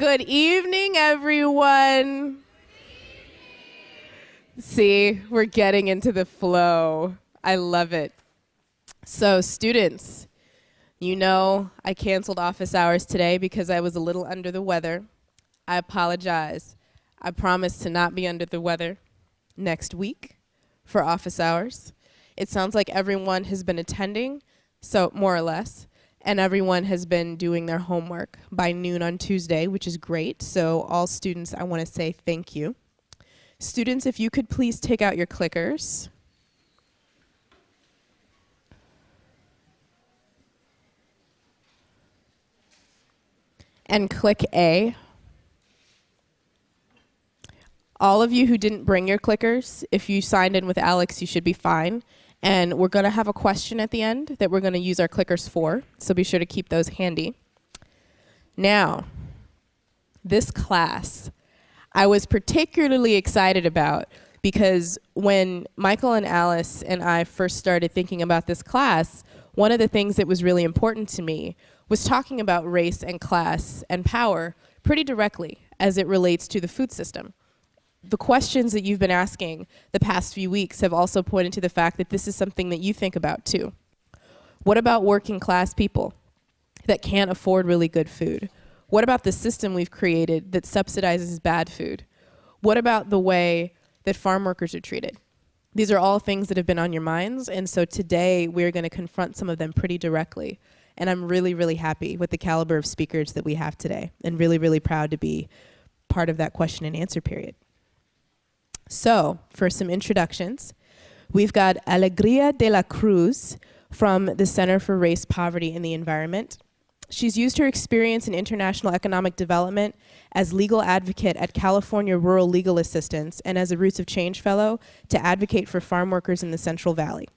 Good evening, everyone. See, we're getting into the flow. I love it. So, students, you know I canceled office hours today because I was a little under the weather. I apologize. I promise to not be under the weather next week for office hours. It sounds like everyone has been attending, so more or less, and everyone has been doing their homework by noon on Tuesday, which is great. So all students, I want to say thank you. Students, if you could please take out your clickers. And click A. All of you who didn't bring your clickers, if you signed in with Alex, you should be fine. And we're going to have a question at the end that we're going to use our clickers for, so be sure to keep those handy. Now, this class, I was particularly excited about because when Michael and Alice and I first started thinking about this class, one of the things that was really important to me was talking about race and class and power pretty directly as it relates to the food system. The questions that you've been asking the past few weeks have also pointed to the fact that this is something that you think about too. What about working class people that can't afford really good food? What about the system we've created that subsidizes bad food? What about the way that farm workers are treated? These are all things that have been on your minds, and so today we're going to confront some of them pretty directly. And I'm really, really happy with the caliber of speakers that we have today, and really, really proud to be part of that question and answer period. So, for some introductions, we've got ALEGRÍA de la CRUZ from the Center for Race, Poverty, and the Environment. She's used her experience in international economic development as legal advocate at California Rural Legal Assistance and as a Roots of Change Fellow to advocate for farm workers in the Central Valley.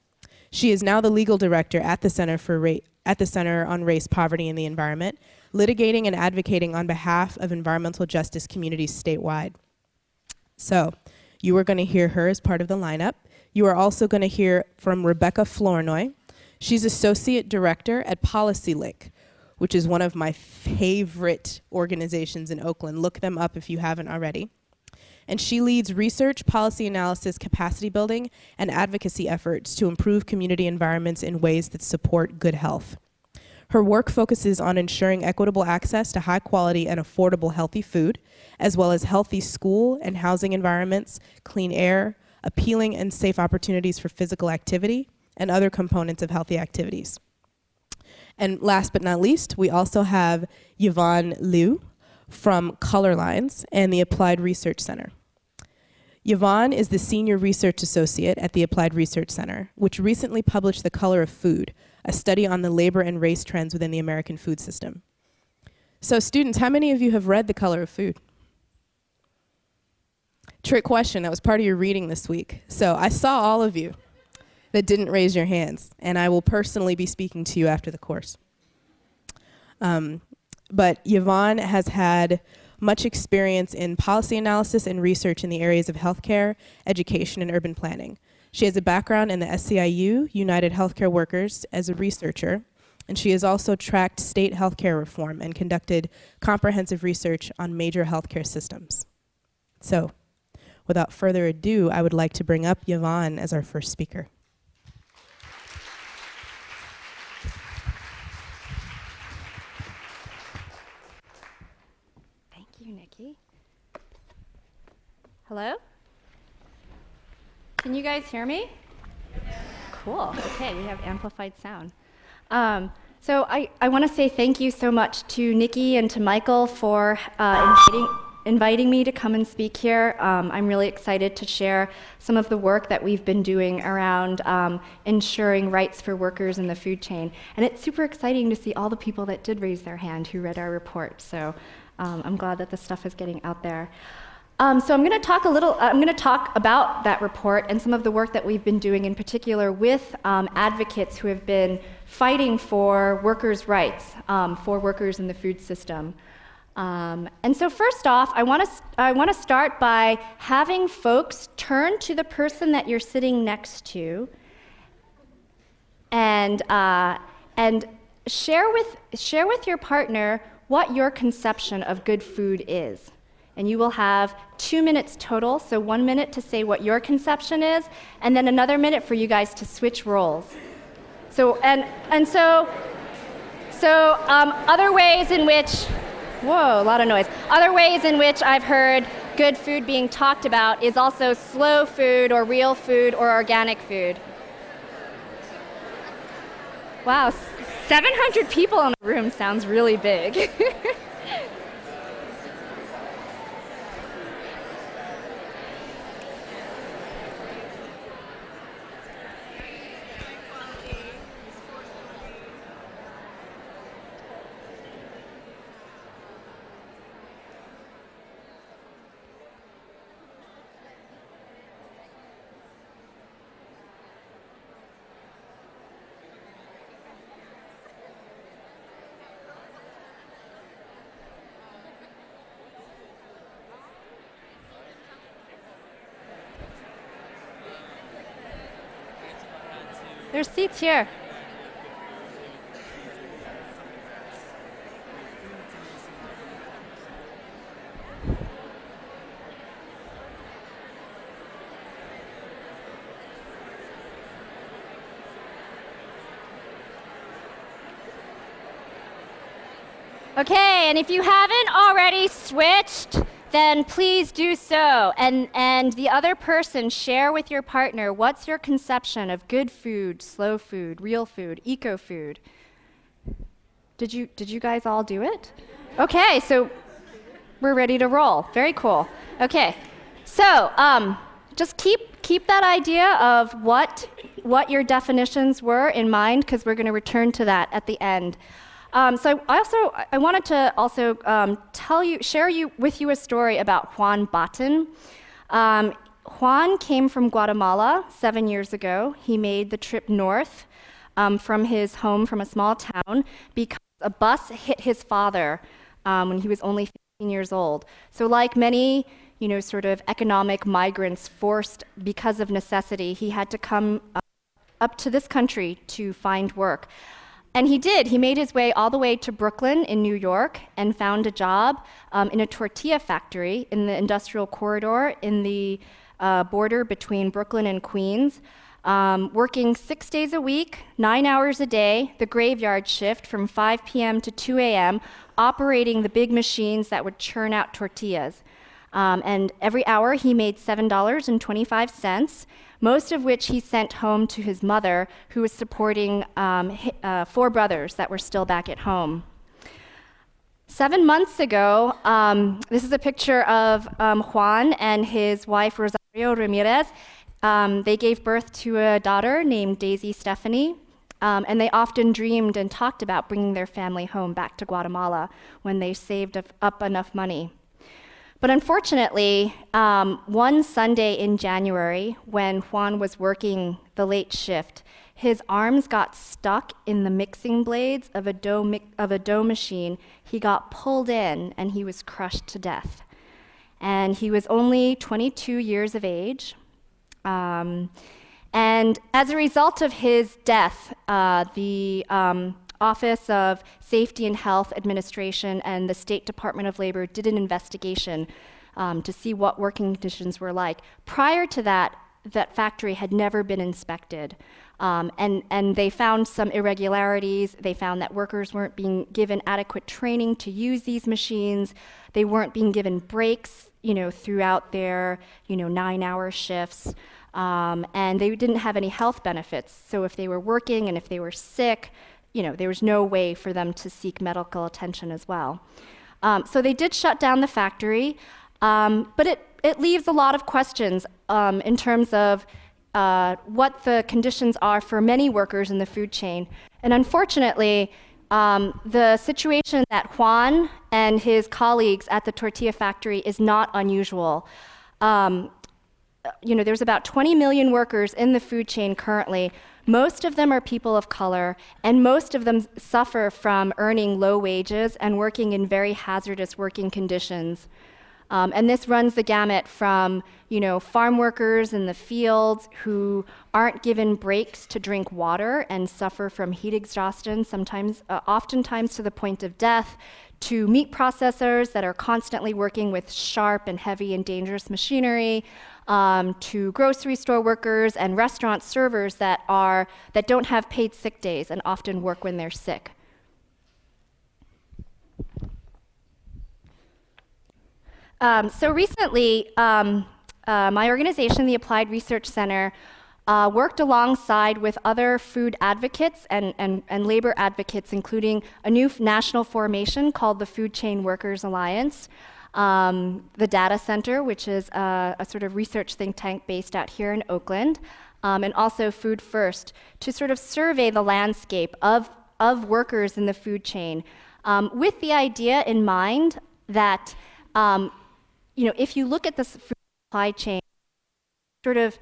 She is now the legal director at the Center on Race, Poverty, and the Environment, litigating and advocating on behalf of environmental justice communities statewide. So, you are going to hear her as part of the lineup. You are also going to hear from Rebecca FLOURNOY. She's Associate Director at Pallestine, which is one of my favorite organizations in Oakland. Look them up if you haven't already. And she leads research, policy analysis, capacity building, and advocacy efforts to improve community environments in ways that support good health. Her work focuses on ensuring equitable access to high quality and affordable healthy food, as well as healthy school and housing environments, clean air, appealing and safe opportunities for physical activity, and other components of healthy activities. And last but not least, we also have Yvonne LIU from Color Lines and the Applied Research Center. Yvonne is the Senior Research Associate at the Applied Research Center, which recently published The Color of Food, a study on the labor and race trends within the American food system. So students, how many of you have read The Color of Food? Trick question, that was part of your reading this week. So I saw all of you that didn't raise your hands, and I will personally be speaking to you after the course. But Yvonne has had much experience in policy analysis and research in the areas of healthcare, education, and urban planning. She has a background in the SCIU, United Healthcare Workers, as a researcher, and she has also tracked state healthcare reform and conducted comprehensive research on major healthcare systems. So, without further ado, I would like to bring up Yvonne as our first speaker. Thank you, Nikki. Hello? Can you guys hear me? Cool. Okay, we have amplified sound. So I want to say thank you so much to Nikki and to Michael for inviting me to come and speak here. I'm really excited to share some of the work that we've been doing around ensuring rights for workers in the food chain. And it's super exciting to see all the people that did raise their hand who read our report. So I'm glad that this stuff is getting out there. So I'm going to talk about that report and some of the work that we've been doing in particular with advocates who have been fighting for workers' rights, for workers in the food system. And so first off, I want to start by having folks turn to the person that you're sitting next to and share with your partner what your conception of good food is. And you will have 2 minutes total, so 1 minute to say what your conception is, and then another minute for you guys to switch roles. So, other ways in which, whoa, a lot of noise. Other ways in which I've heard good food being talked about is also slow food or real food or organic food. Wow, 700 people in a room sounds really big. There's seats here. Okay, and if you haven't already switched, then please do so. And the other person, share with your partner, what's your conception of good food, slow food, real food, eco food? Did you guys all do it? Okay, so we're ready to roll. Very cool. Okay, so just keep that idea of what your definitions were in mind, because we're going to return to that at the end. So I wanted to also share with you a story about Juan Batten. Juan came from Guatemala 7 years ago. He made the trip north from his home from a small town because a bus hit his father when he was only 15 years old. So like many, sort of economic migrants forced because of necessity, he had to come up to this country to find work. And he did. He made his way all the way to Brooklyn in New York and found a job in a tortilla factory in the industrial corridor in the border between Brooklyn and Queens, working 6 days a week, 9 hours a day, the graveyard shift from 5 p.m. to 2 a.m., operating the big machines that would churn out tortillas. And every hour he made $7.25, most of which he sent home to his mother, who was supporting 4 brothers that were still back at home. 7 months ago, this is a picture of Juan and his wife, Rosario Ramirez. They gave birth to a daughter named Daisy Stephanie, and they often dreamed and talked about bringing their family home back to Guatemala when they saved up enough money. But unfortunately, one Sunday in January, when Juan was working the late shift, his arms got stuck in the mixing blades of a dough machine. He got pulled in, and he was crushed to death. And he was only 22 years of age. And as a result of his death, the Office of Safety and Health Administration and the State Department of Labor did an investigation to see what working conditions were like. Prior to that, that factory had never been inspected. And they found some irregularities. They found that workers weren't being given adequate training to use these machines. They weren't being given breaks, throughout their, 9-hour shifts. And they didn't have any health benefits. So if they were working and if they were sick, there was no way for them to seek medical attention as well. So they did shut down the factory, but it leaves a lot of questions in terms of what the conditions are for many workers in the food chain. And unfortunately, the situation that Juan and his colleagues at the tortilla factory is not unusual. There's about 20 million workers in the food chain currently. Most of them are people of color, and most of them suffer from earning low wages and working in very hazardous working conditions. And this runs the gamut from, farm workers in the fields who aren't given breaks to drink water and suffer from heat exhaustion, oftentimes to the point of death, to meat processors that are constantly working with sharp and heavy and dangerous machinery, to grocery store workers and restaurant servers that don't have paid sick days and often work when they're sick. So recently, my organization, the Applied Research Center, worked alongside with other food advocates and labor advocates, including a new national formation called the Food Chain Workers Alliance, the Data Center, which is a sort of research think tank based out here in Oakland, and also Food First, to sort of survey the landscape of workers in the food chain, with the idea in mind that if you look at this food supply chain, sort of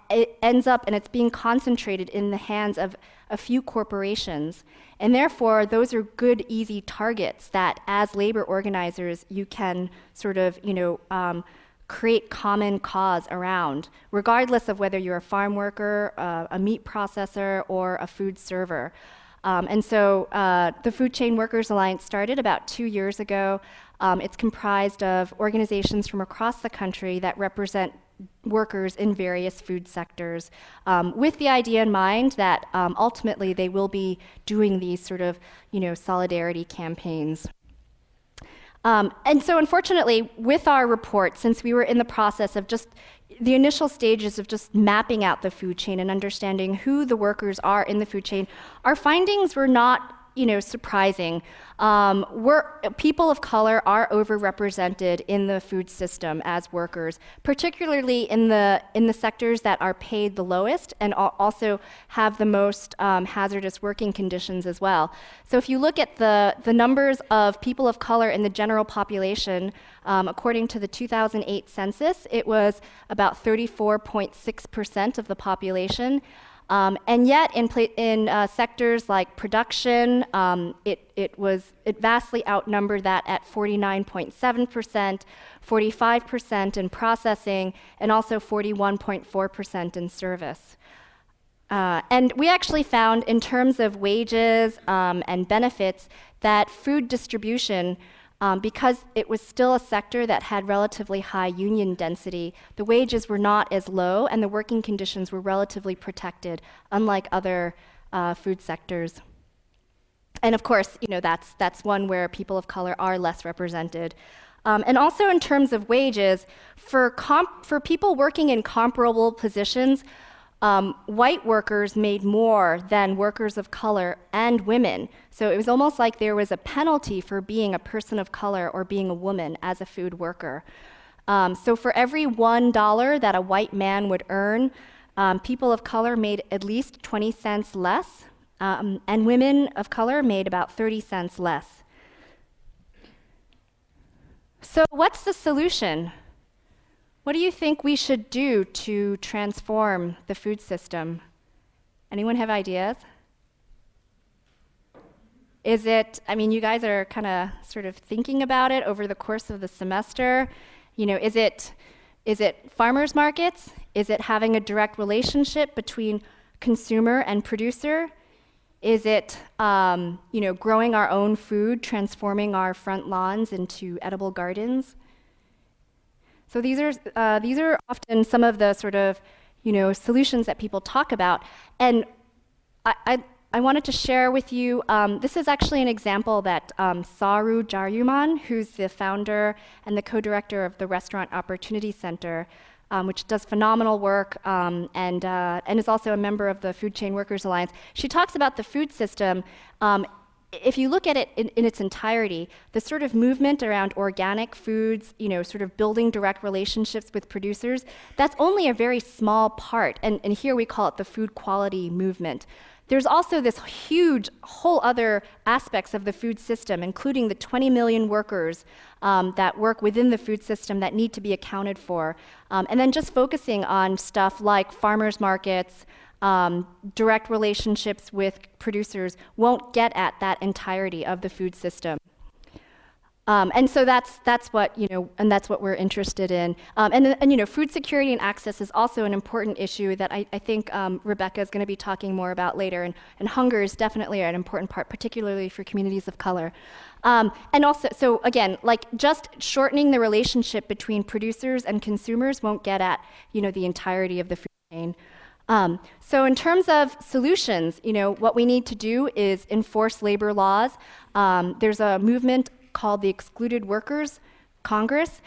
it ends up and it's being concentrated in the hands of a few corporations. And therefore, those are good, easy targets that as labor organizers, you can sort of, create common cause around, regardless of whether you're a farm worker, a meat processor, or a food server. And so the Food Chain Workers Alliance started about 2 years ago. It's comprised of organizations from across the country that represent workers in various food sectors, with the idea in mind that ultimately they will be doing these sort of, solidarity campaigns. And so unfortunately, with our report, since we were in the process of just the initial stages of just mapping out the food chain and understanding who the workers are in the food chain, our findings were not surprising. People of color are overrepresented in the food system as workers, particularly in the sectors that are paid the lowest and also have the most hazardous working conditions as well. So if you look at the numbers of people of color in the general population, according to the 2008 census, it was about 34.6% of the population. And yet, in sectors like production, it vastly outnumbered that at 49.7%, 45% in processing, and also 41.4% in service. And we actually found, in terms of wages and benefits, that food distribution, because it was still a sector that had relatively high union density, the wages were not as low and the working conditions were relatively protected, unlike other food sectors. And of course, that's one where people of color are less represented. And also in terms of wages, for people working in comparable positions, white workers made more than workers of color and women. So it was almost like there was a penalty for being a person of color or being a woman as a food worker. So for every $1 that a white man would earn, people of color made at least 20 cents less, and women of color made about 30 cents less. So what's the solution? What do you think we should do to transform the food system? Anyone have ideas? Is it, you guys are kind of sort of thinking about it over the course of the semester. Is it farmers markets? Is it having a direct relationship between consumer and producer? Is it, growing our own food, transforming our front lawns into edible gardens? So these are often some of the sort of, solutions that people talk about. And I wanted to share with you, this is actually an example that Saru Jaryuman, who's the founder and the co-director of the Restaurant Opportunity Center, which does phenomenal work and is also a member of the Food Chain Workers Alliance. She talks about the food system. If you look at it in its entirety, the sort of movement around organic foods, sort of building direct relationships with producers, that's only a very small part. And here we call it the food quality movement. There's also this huge whole other aspects of the food system, including the 20 million workers that work within the food system that need to be accounted for. And then just focusing on stuff like farmers markets, direct relationships with producers won't get at that entirety of the food system. And so that's what, and that's what we're interested in. And food security and access is also an important issue that I think Rebecca is going to be talking more about later. And hunger is definitely an important part, particularly for communities of color. And also, so again, like just shortening the relationship between producers and consumers won't get at, the entirety of the food chain. So in terms of solutions, what we need to do is enforce labor laws. There's a movement called the Excluded Workers Congress,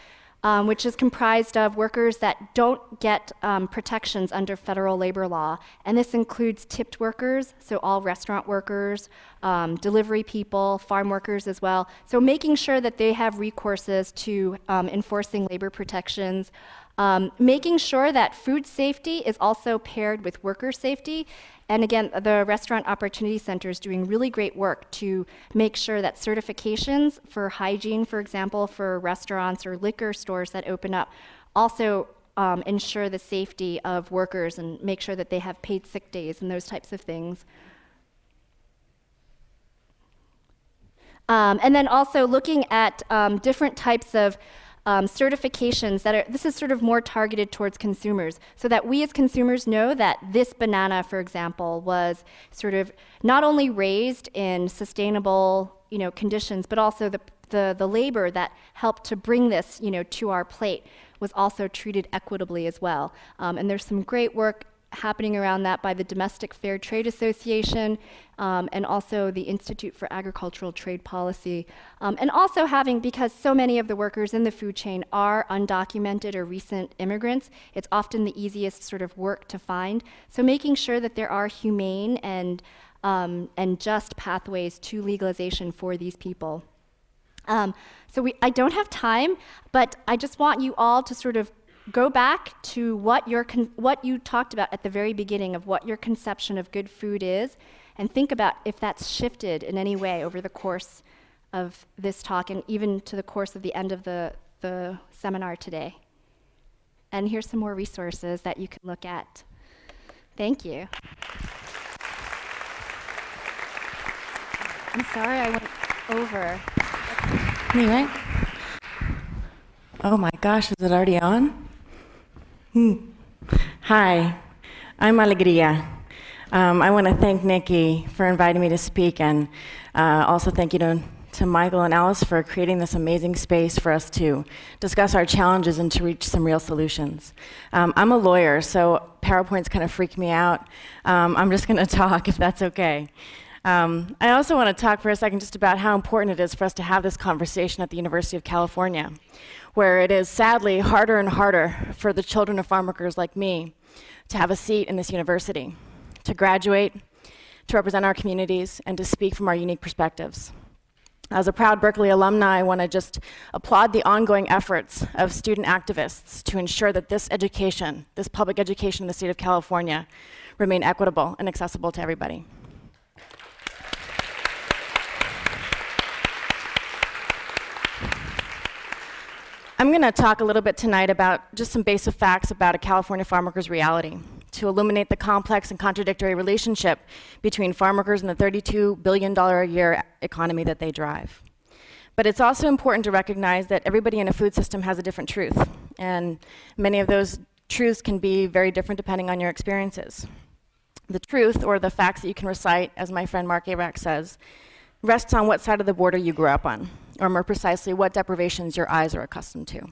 which is comprised of workers that don't get protections under federal labor law. And this includes tipped workers, so all restaurant workers, delivery people, farm workers as well. So making sure that they have recourses to enforcing labor protections. Making sure that food safety is also paired with worker safety. And again, the Restaurant Opportunity Center is doing really great work to make sure that certifications for hygiene, for example, for restaurants or liquor stores that open up, also ensure the safety of workers and make sure that they have paid sick days and those types of things. And then also looking at different types of certifications this is sort of more targeted towards consumers, so that we as consumers know that this banana, for example, was sort of not only raised in sustainable, conditions, but also the labor that helped to bring this, to our plate was also treated equitably as well. And there's some great work happening around that by the Domestic Fair Trade Association and also the Institute for Agricultural Trade Policy. And also because so many of the workers in the food chain are undocumented or recent immigrants, it's often the easiest sort of work to find. So making sure that there are humane and just pathways to legalization for these people. I don't have time, but I just want you all to sort of go back to what you talked about at the very beginning of what your conception of good food is, and think about if that's shifted in any way over the course of this talk and even to the course of the end of the seminar today. And here's some more resources that you can look at. Thank you. I'm sorry I went over. Anyway. Oh my gosh, is it already on? Hi, I'm ALEGRÍA. I want to thank Nikki for inviting me to speak, and also thank you to Michael and Alice for creating this amazing space for us to discuss our challenges and to reach some real solutions. I'm a lawyer, so PowerPoints kind of freak me out. I'm just going to talk, if that's okay. I also want to talk for a second just about how important it is for us to have this conversation at the University of California, where it is sadly harder and harder for the children of farm workers like me to have a seat in this university, to graduate, to represent our communities, and to speak from our unique perspectives. As a proud Berkeley alumni, I want to just applaud the ongoing efforts of student activists to ensure that this education, this public education in the state of California, remain equitable and accessible to everybody. I'm going to talk a little bit tonight about just some basic facts about a California farm worker's reality, to illuminate the complex and contradictory relationship between farm workers and the $32 billion a year economy that they drive. But it's also important to recognize that everybody in a food system has a different truth, and many of those truths can be very different depending on your experiences. The truth, or the facts that you can recite, as my friend Mark Arack says, rests on what side of the border you grew up on, or more precisely, what deprivations your eyes are accustomed to.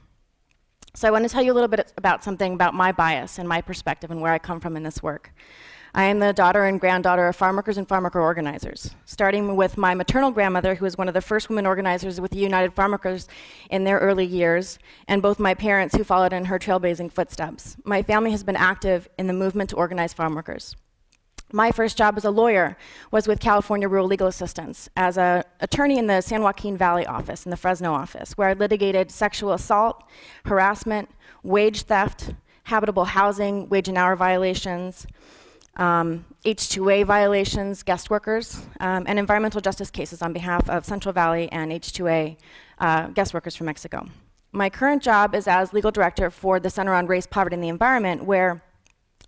So I want to tell you a little bit about something about my bias and my perspective and where I come from in this work. I am the daughter and granddaughter of farm workers and farm worker organizers, starting with my maternal grandmother, who was one of the first women organizers with the United Farm Workers in their early years, and both my parents who followed in her trailblazing footsteps. My family has been active in the movement to organize farm workers. My first job as a lawyer was with California Rural Legal Assistance as an attorney in the San Joaquin Valley office, in the Fresno office, where I litigated sexual assault, harassment, wage theft, habitable housing, wage and hour violations, H-2A violations, guest workers, and environmental justice cases on behalf of Central Valley and H-2A guest workers from Mexico. My current job is as legal director for the Center on Race, Poverty, and the Environment, where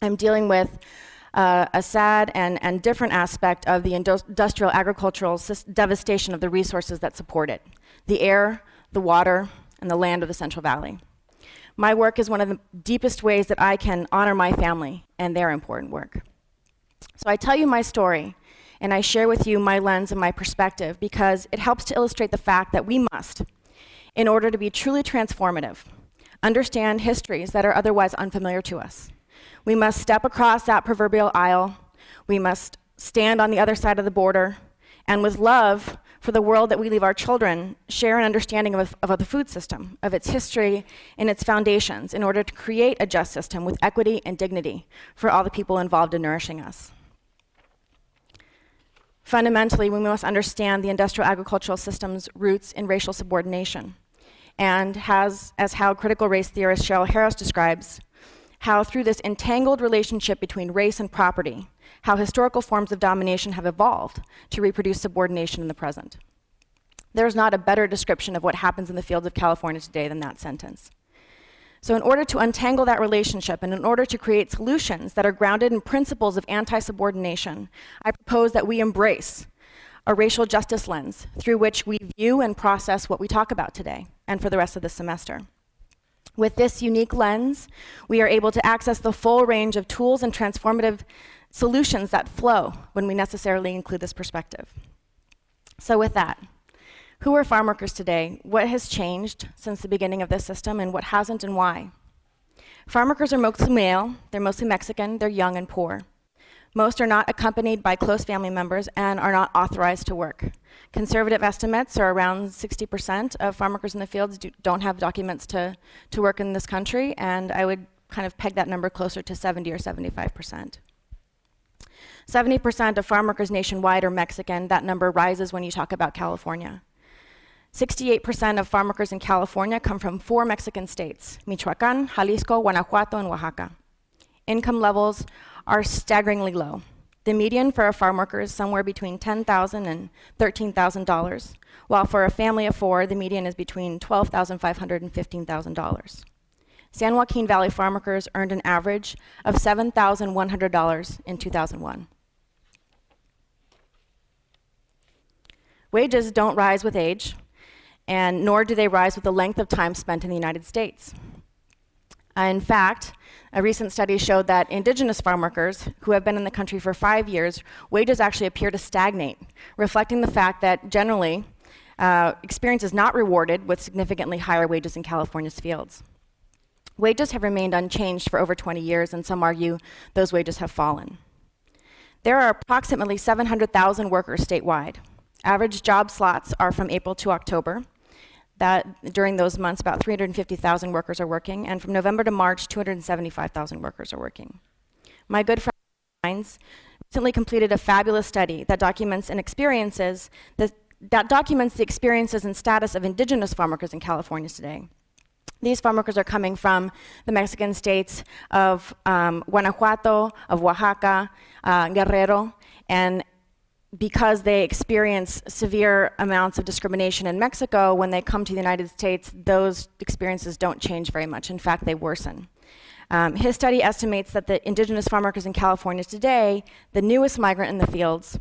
I'm dealing with a sad and different aspect of the industrial agricultural devastation of the resources that support it. The air, the water, and the land of the Central Valley. My work is one of the deepest ways that I can honor my family and their important work. So I tell you my story, and I share with you my lens and my perspective because it helps to illustrate the fact that we must, in order to be truly transformative, understand histories that are otherwise unfamiliar to us. We must step across that proverbial aisle. We must stand on the other side of the border, and with love for the world that we leave our children, share an understanding of the food system, of its history and its foundations, in order to create a just system with equity and dignity for all the people involved in nourishing us. Fundamentally, we must understand the industrial agricultural system's roots in racial subordination, and as how critical race theorist Cheryl Harris describes, how through this entangled relationship between race and property, how historical forms of domination have evolved to reproduce subordination in the present. There's not a better description of what happens in the fields of California today than that sentence. So in order to untangle that relationship and in order to create solutions that are grounded in principles of anti-subordination, I propose that we embrace a racial justice lens through which we view and process what we talk about today and for the rest of the semester. With this unique lens, we are able to access the full range of tools and transformative solutions that flow when we necessarily include this perspective. So with that, who are farm workers today? What has changed since the beginning of this system, and what hasn't, and why? Farm workers are mostly male, they're mostly Mexican, they're young and poor. Most are not accompanied by close family members and are not authorized to work. Conservative estimates are around 60% of farm workers in the fields don't have documents to work in this country, and I would kind of peg that number closer to 70 or 75%. 70% of farm workers nationwide are Mexican. That number rises when you talk about California. 68% of farm workers in California come from 4 Mexican states: Michoacán, Jalisco, Guanajuato, and Oaxaca. Income levels are staggeringly low. The median for a farm worker is somewhere between $10,000 and $13,000, while for a family of 4, the median is between $12,500 and $15,000. San Joaquin Valley farm workers earned an average of $7,100 in 2001. Wages don't rise with age, and nor do they rise with the length of time spent in the United States. In fact, a recent study showed that indigenous farm workers who have been in the country for 5 years, wages actually appear to stagnate, reflecting the fact that generally, experience is not rewarded with significantly higher wages in California's fields. Wages have remained unchanged for over 20 years, and some argue those wages have fallen. There are approximately 700,000 workers statewide. Average job slots are from April to October. During those months, about 350,000 workers are working, and from November to March, 275,000 workers are working. My good friend Hines recently completed a fabulous study that documents the experiences and status of indigenous farm workers in California today. These farm workers are coming from the Mexican states of Guanajuato, of Oaxaca, Guerrero, and because they experience severe amounts of discrimination in Mexico, when they come to the United States, those experiences don't change very much. In fact, they worsen. His study estimates that the indigenous farm workers in California today, the newest migrant in the fields,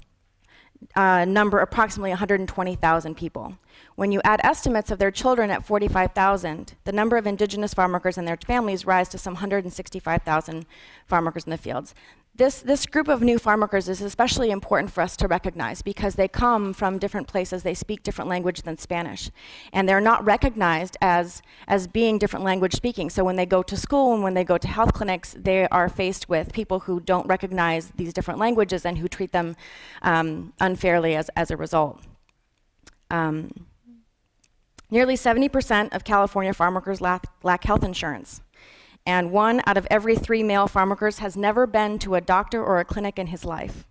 number approximately 120,000 people. When you add estimates of their children at 45,000, the number of indigenous farm workers and their families rise to some 165,000 farm workers in the fields. This group of new farm workers is especially important for us to recognize because they come from different places, they speak different language than Spanish, and they're not recognized as being different language speaking. So when they go to school and when they go to health clinics, they are faced with people who don't recognize these different languages and who treat them unfairly as a result. Nearly 70% of California farm workers lack health insurance. And 1 out of every 3 male farm workers has never been to a doctor or a clinic in his life.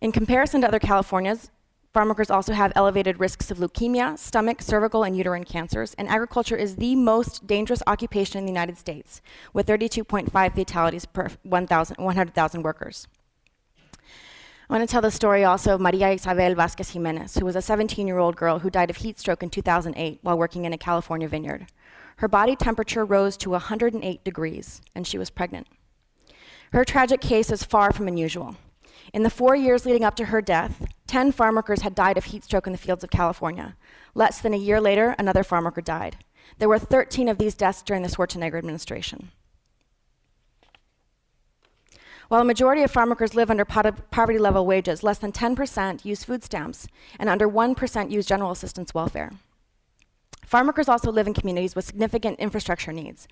In comparison to other Californians, farm workers also have elevated risks of leukemia, stomach, cervical, and uterine cancers, and agriculture is the most dangerous occupation in the United States, with 32.5 fatalities per 100,000 workers. I want to tell the story also of Maria Isabel Vázquez Jimenez, who was a 17-year-old girl who died of heat stroke in 2008 while working in a California vineyard. Her body temperature rose to 108 degrees, and she was pregnant. Her tragic case is far from unusual. In the 4 years leading up to her death, 10 farm workers had died of heat stroke in the fields of California. Less than a year later, another farm worker died. There were 13 of these deaths during the Schwarzenegger administration. While a majority of farm workers live under poverty level wages, less than 10% use food stamps, and under 1% use general assistance welfare. Farm workers also live in communities with significant infrastructure needs.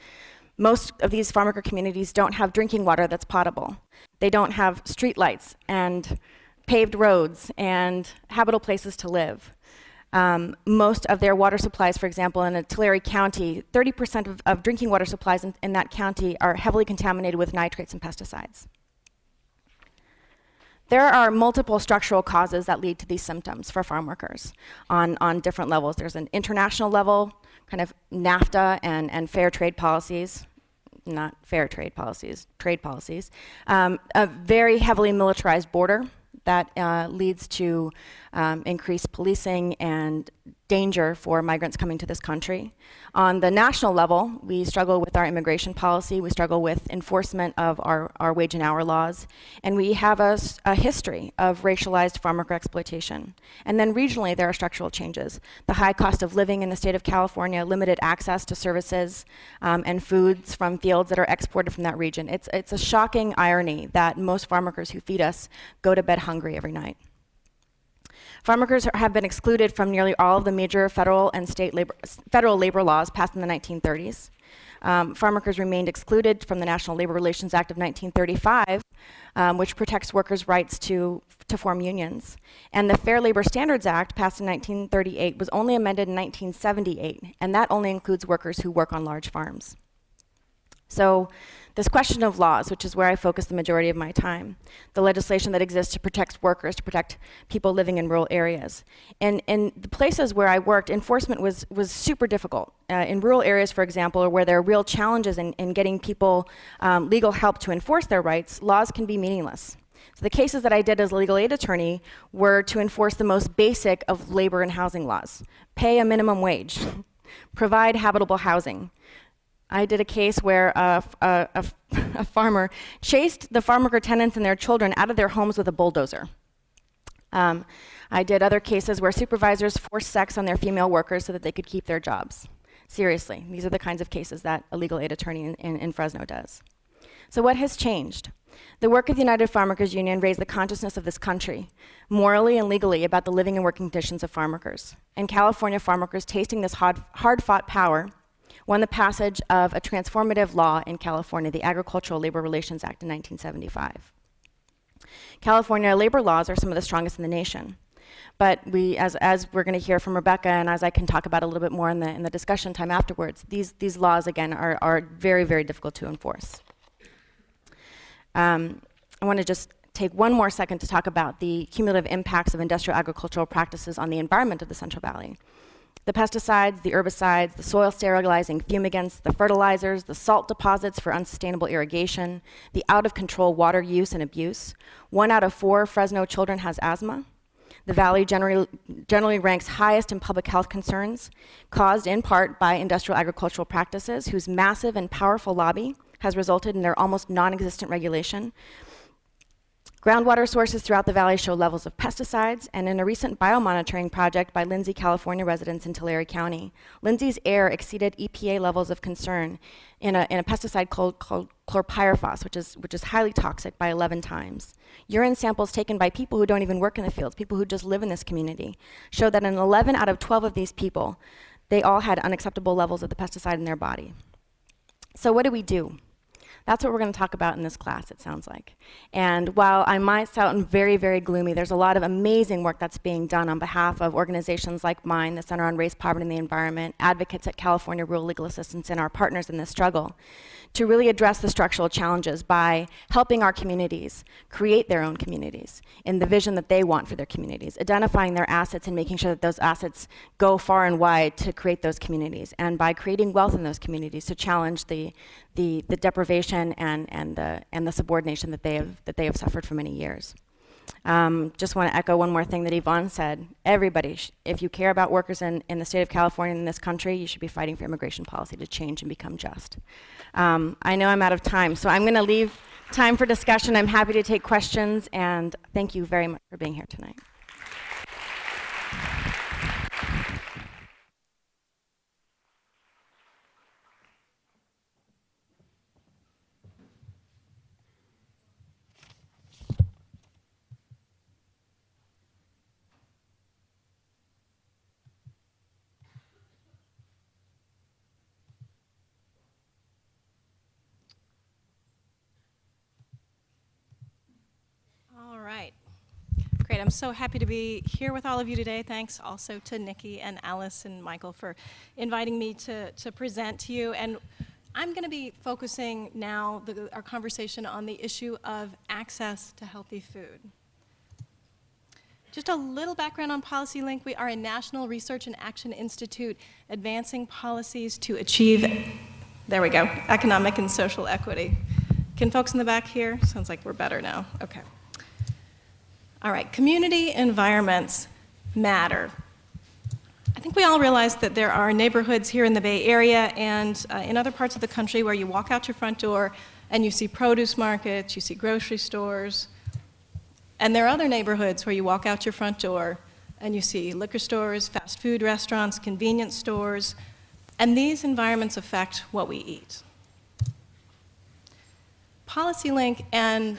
Most of these farm worker communities don't have drinking water that's potable. They don't have street lights and paved roads and habitable places to live. Most of their water supplies, for example, in Tulare County, 30% of drinking water supplies in that county are heavily contaminated with nitrates and pesticides. There are multiple structural causes that lead to these symptoms for farm workers on different levels. There's an international level, kind of NAFTA and fair trade policies, not fair trade policies, trade policies. A very heavily militarized border that leads to increased policing and danger for migrants coming to this country. On the national level, we struggle with our immigration policy, we struggle with enforcement of our wage and hour laws, and we have a history of racialized farm worker exploitation. And then regionally, there are structural changes. The high cost of living in the state of California, limited access to services and foods from fields that are exported from that region. It's a shocking irony that most farm workers who feed us go to bed hungry every night. Farm workers have been excluded from nearly all of the major federal and federal labor laws passed in the 1930s. Farm workers remained excluded from the National Labor Relations Act of 1935, which protects workers' rights to form unions. And the Fair Labor Standards Act, passed in 1938, was only amended in 1978, and that only includes workers who work on large farms. So this question of laws, which is where I focus the majority of my time, the legislation that exists to protect workers, to protect people living in rural areas. And in the places where I worked, enforcement was super difficult. In rural areas, for example, where there are real challenges in getting people legal help to enforce their rights, laws can be meaningless. So the cases that I did as a legal aid attorney were to enforce the most basic of labor and housing laws. Pay a minimum wage, provide habitable housing. I did a case where a farmer chased the farm worker tenants and their children out of their homes with a bulldozer. I did other cases where supervisors forced sex on their female workers so that they could keep their jobs. Seriously, these are the kinds of cases that a legal aid attorney in Fresno does. So what has changed? The work of the United Farm Workers Union raised the consciousness of this country, morally and legally, about the living and working conditions of farm workers. And California farm workers, tasting this hard-fought power, won the passage of a transformative law in California, the Agricultural Labor Relations Act in 1975. California labor laws are some of the strongest in the nation. But we, as we're going to hear from Rebecca, and as I can talk about a little bit more in the discussion time afterwards, these laws, again, are very, very difficult to enforce. I want to just take one more second to talk about the cumulative impacts of industrial agricultural practices on the environment of the Central Valley. The pesticides, the herbicides, the soil sterilizing fumigants, the fertilizers, the salt deposits for unsustainable irrigation, the out-of-control water use and abuse. 1 out of 4 Fresno children has asthma. The valley generally ranks highest in public health concerns, caused in part by industrial agricultural practices whose massive and powerful lobby has resulted in their almost non-existent regulation. Groundwater sources throughout the valley show levels of pesticides, and in a recent biomonitoring project by Lindsay, California residents in Tulare County, Lindsay's air exceeded EPA levels of concern in a pesticide called chlorpyrifos, which is highly toxic, by 11 times. Urine samples taken by people who don't even work in the fields, people who just live in this community, show that in 11 out of 12 of these people, they all had unacceptable levels of the pesticide in their body. So what do we do? That's what we're going to talk about in this class, it sounds like. And while I might sound very, very gloomy, there's a lot of amazing work that's being done on behalf of organizations like mine, the Center on Race, Poverty, and the Environment, advocates at California Rural Legal Assistance, and our partners in this struggle, to really address the structural challenges by helping our communities create their own communities in the vision that they want for their communities, identifying their assets and making sure that those assets go far and wide to create those communities, and by creating wealth in those communities to challenge the deprivation and the subordination that they have suffered for many years. Just want to echo one more thing that Yvonne said. Everybody, if you care about workers in the state of California and in this country, you should be fighting for immigration policy to change and become just. I know I'm out of time, so I'm going to leave time for discussion. I'm happy to take questions, and thank you very much for being here tonight. I'm so happy to be here with all of you today. Thanks also to Nikki and Alice and Michael for inviting me to present to you. And I'm going to be focusing now our conversation on the issue of access to healthy food. Just a little background on PolicyLink. We are a national research and action institute advancing policies to achieve, there we go, economic and social equity. Can folks in the back hear? Sounds like we're better now. Okay. All right, community environments matter. I think we all realize that there are neighborhoods here in the Bay Area and in other parts of the country where you walk out your front door and you see produce markets, you see grocery stores, and there are other neighborhoods where you walk out your front door and you see liquor stores, fast food restaurants, convenience stores, and these environments affect what we eat. PolicyLink and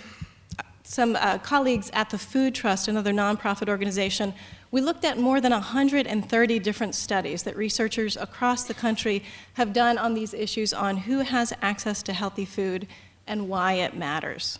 some colleagues at the Food Trust, another nonprofit organization, we looked at more than 130 different studies that researchers across the country have done on these issues on who has access to healthy food and why it matters.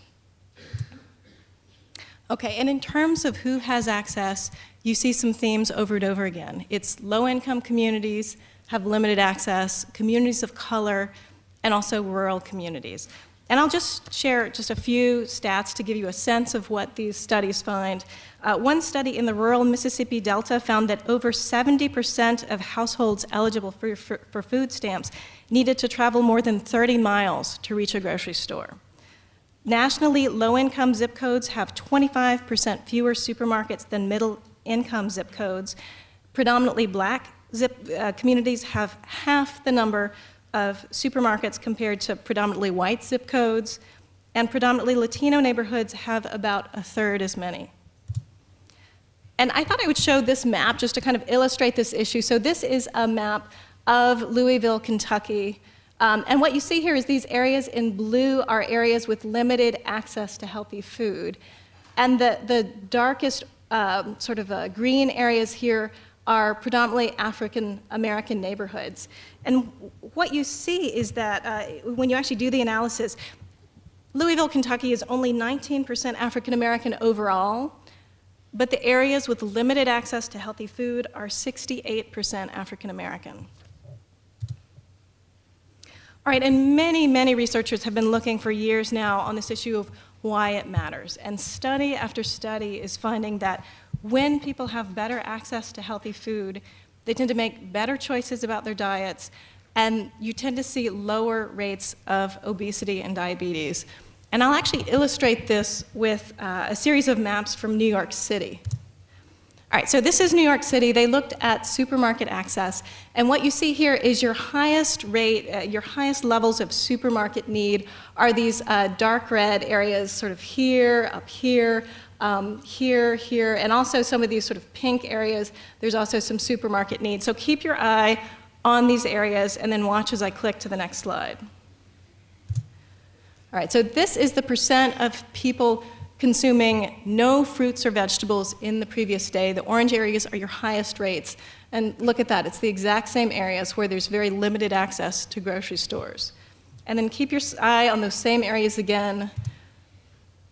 Okay, and in terms of who has access, you see some themes over and over again. It's low-income communities have limited access, communities of color, and also rural communities. And I'll just share just a few stats to give you a sense of what these studies find. One study in the rural Mississippi Delta found that over 70% of households eligible for food stamps needed to travel more than 30 miles to reach a grocery store. Nationally, low-income zip codes have 25% fewer supermarkets than middle-income zip codes. Predominantly black communities have half the number of supermarkets compared to predominantly white zip codes, and predominantly Latino neighborhoods have about a third as many. And I thought I would show this map just to kind of illustrate this issue. So this is a map of Louisville, Kentucky. And what you see here is these areas in blue are areas with limited access to healthy food. And the darkest green areas here are predominantly African American neighborhoods. And what you see is that when you actually do the analysis, Louisville, Kentucky is only 19% African American overall, but the areas with limited access to healthy food are 68% African American. All right, and many, many researchers have been looking for years now on this issue of why it matters. And study after study is finding that when people have better access to healthy food, they tend to make better choices about their diets, and you tend to see lower rates of obesity and diabetes. And I'll actually illustrate this with a series of maps from New York City. All right, so this is New York City. They looked at supermarket access, and what you see here is your highest rate, your highest levels of supermarket need are these dark red areas, sort of here, up here, here, and also some of these sort of pink areas. There's also some supermarket need. So keep your eye on these areas, and then watch as I click to the next slide. All right, so this is the percent of people consuming no fruits or vegetables in the previous day. The orange areas are your highest rates. And look at that, it's the exact same areas where there's very limited access to grocery stores. And then keep your eye on those same areas again.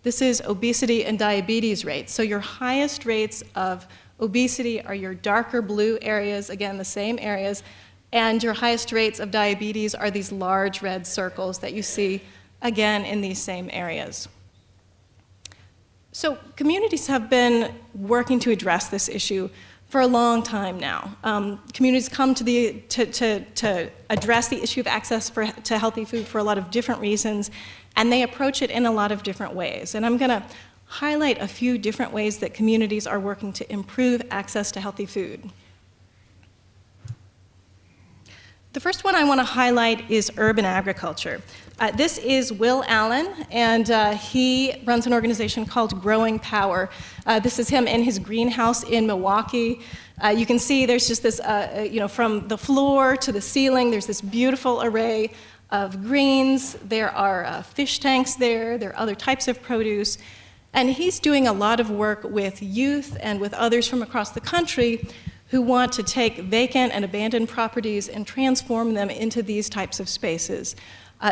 This is obesity and diabetes rates. So your highest rates of obesity are your darker blue areas, again, the same areas, and your highest rates of diabetes are these large red circles that you see, again, in these same areas. So communities have been working to address this issue for a long time now. Communities come to address the issue of access to healthy food for a lot of different reasons, and they approach it in a lot of different ways. And I'm going to highlight a few different ways that communities are working to improve access to healthy food. The first one I want to highlight is urban agriculture. This is Will Allen, and he runs an organization called Growing Power. This is him in his greenhouse in Milwaukee. You can see there's just this, from the floor to the ceiling, there's this beautiful array of greens. There are fish tanks there. There are other types of produce. And he's doing a lot of work with youth and with others from across the country who want to take vacant and abandoned properties and transform them into these types of spaces.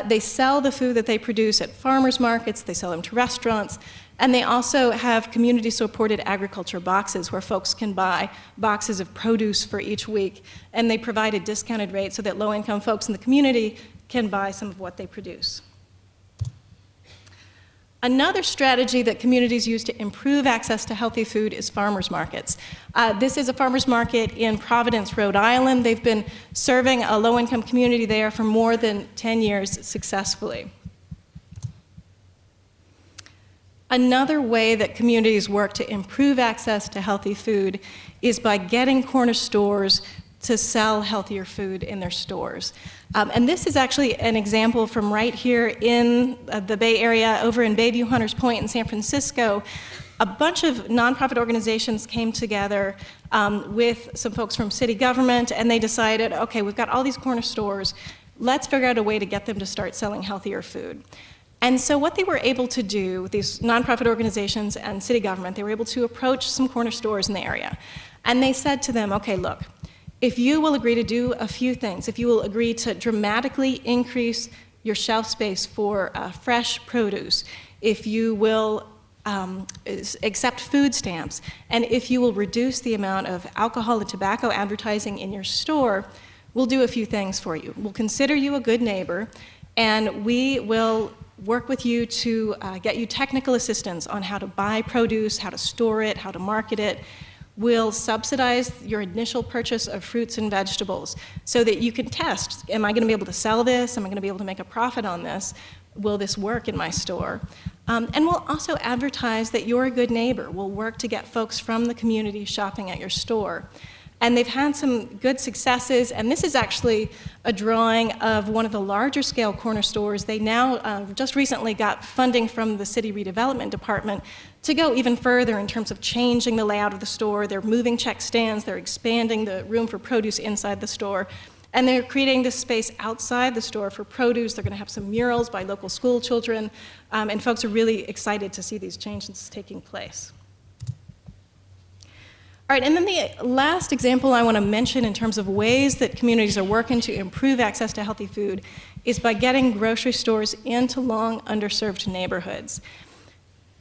They sell the food that they produce at farmers markets, they sell them to restaurants, and they also have community-supported agriculture boxes where folks can buy boxes of produce for each week, and they provide a discounted rate so that low-income folks in the community can buy some of what they produce. Another strategy that communities use to improve access to healthy food is farmers markets. This is a farmers market in Providence, Rhode Island. They've been serving a low-income community there for more than 10 years successfully. Another way that communities work to improve access to healthy food is by getting corner stores to sell healthier food in their stores. And this is actually an example from right here in the Bay Area, over in Bayview Hunters Point in San Francisco. A bunch of nonprofit organizations came together with some folks from city government, and they decided, okay, we've got all these corner stores, let's figure out a way to get them to start selling healthier food. And so what they were able to do, these nonprofit organizations and city government, they were able to approach some corner stores in the area. And they said to them, okay, look, if you will agree to do a few things, if you will agree to dramatically increase your shelf space for fresh produce, if you will accept food stamps, and if you will reduce the amount of alcohol and tobacco advertising in your store, we'll do a few things for you. We'll consider you a good neighbor, and we will work with you to get you technical assistance on how to buy produce, how to store it, how to market it. We'll subsidize your initial purchase of fruits and vegetables so that you can test, am I going to be able to sell this? Am I going to be able to make a profit on this? Will this work in my store? And we'll also advertise that you're a good neighbor. We'll work to get folks from the community shopping at your store. And they've had some good successes, and this is actually a drawing of one of the larger scale corner stores. They now just recently got funding from the City Redevelopment Department to go even further in terms of changing the layout of the store. They're moving check stands, they're expanding the room for produce inside the store, and they're creating this space outside the store for produce. They're going to have some murals by local school children, and folks are really excited to see these changes taking place. All right, and then the last example I want to mention in terms of ways that communities are working to improve access to healthy food is by getting grocery stores into long underserved neighborhoods.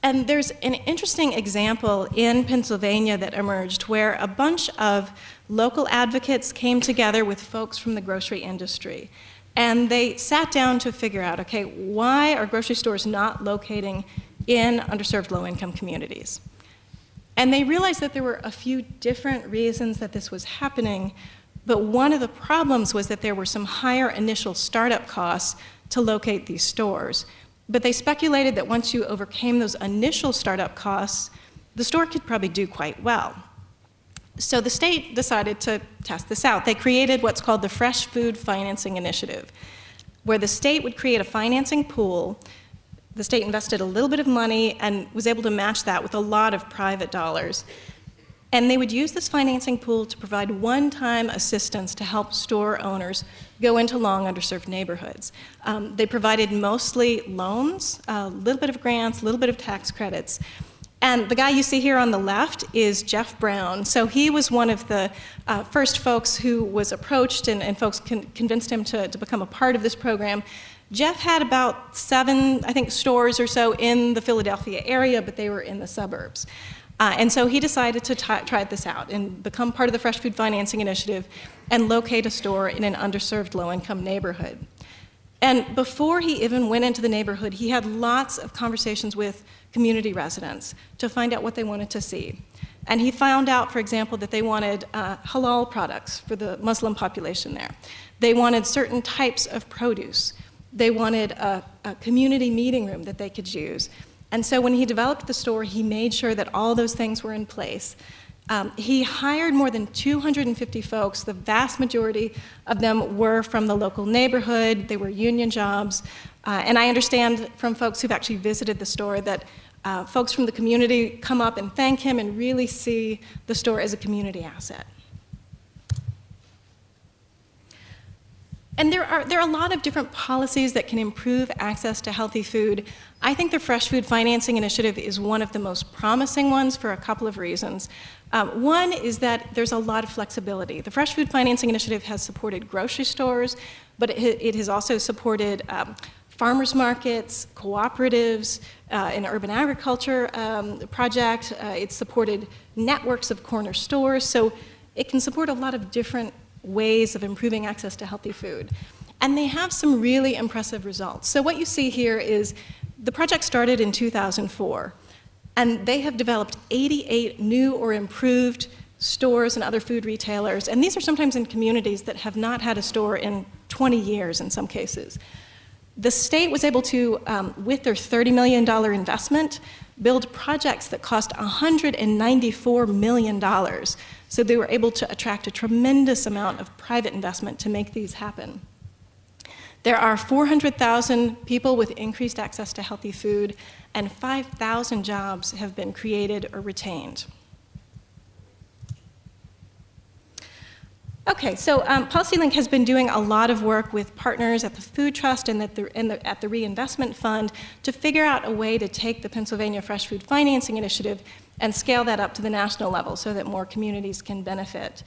And there's an interesting example in Pennsylvania that emerged where a bunch of local advocates came together with folks from the grocery industry. And they sat down to figure out, okay, why are grocery stores not locating in underserved low-income communities? And they realized that there were a few different reasons that this was happening, but one of the problems was that there were some higher initial startup costs to locate these stores. But they speculated that once you overcame those initial startup costs, the store could probably do quite well. So the state decided to test this out. They created what's called the Fresh Food Financing Initiative, where the state would create a financing pool. The state invested a little bit of money and was able to match that with a lot of private dollars. And they would use this financing pool to provide one-time assistance to help store owners go into long underserved neighborhoods. They provided mostly loans, a little bit of grants, a little bit of tax credits. And the guy you see here on the left is Jeff Brown. So he was one of the first folks who was approached, and folks convinced him to become a part of this program. Jeff had about 7, I think, stores or so in the Philadelphia area, but they were in the suburbs. And so he decided to try this out and become part of the Fresh Food Financing Initiative and locate a store in an underserved low-income neighborhood. And before he even went into the neighborhood, he had lots of conversations with community residents to find out what they wanted to see. And he found out, for example, that they wanted halal products for the Muslim population there. They wanted certain types of produce. They wanted a community meeting room that they could use. And so when he developed the store, he made sure that all those things were in place. He hired more than 250 folks. The vast majority of them were from the local neighborhood. They were union jobs. And I understand from folks who've actually visited the store that folks from the community come up and thank him and really see the store as a community asset. And there are a lot of different policies that can improve access to healthy food. I think the Fresh Food Financing Initiative is one of the most promising ones for a couple of reasons. One is that there's a lot of flexibility. The Fresh Food Financing Initiative has supported grocery stores, but it has also supported farmers markets, cooperatives, an urban agriculture project. It's supported networks of corner stores, so it can support a lot of different ways of improving access to healthy food. And they have some really impressive results. So what you see here is the project started in 2004, and they have developed 88 new or improved stores and other food retailers, and these are sometimes in communities that have not had a store in 20 years in some cases. The state was able to, with their $30 million investment, build projects that cost $194 million. So they were able to attract a tremendous amount of private investment to make these happen. There are 400,000 people with increased access to healthy food, and 5,000 jobs have been created or retained. Okay, so Policy Link has been doing a lot of work with partners at the Food Trust and at the Reinvestment Fund to figure out a way to take the Pennsylvania Fresh Food Financing Initiative and scale that up to the national level so that more communities can benefit.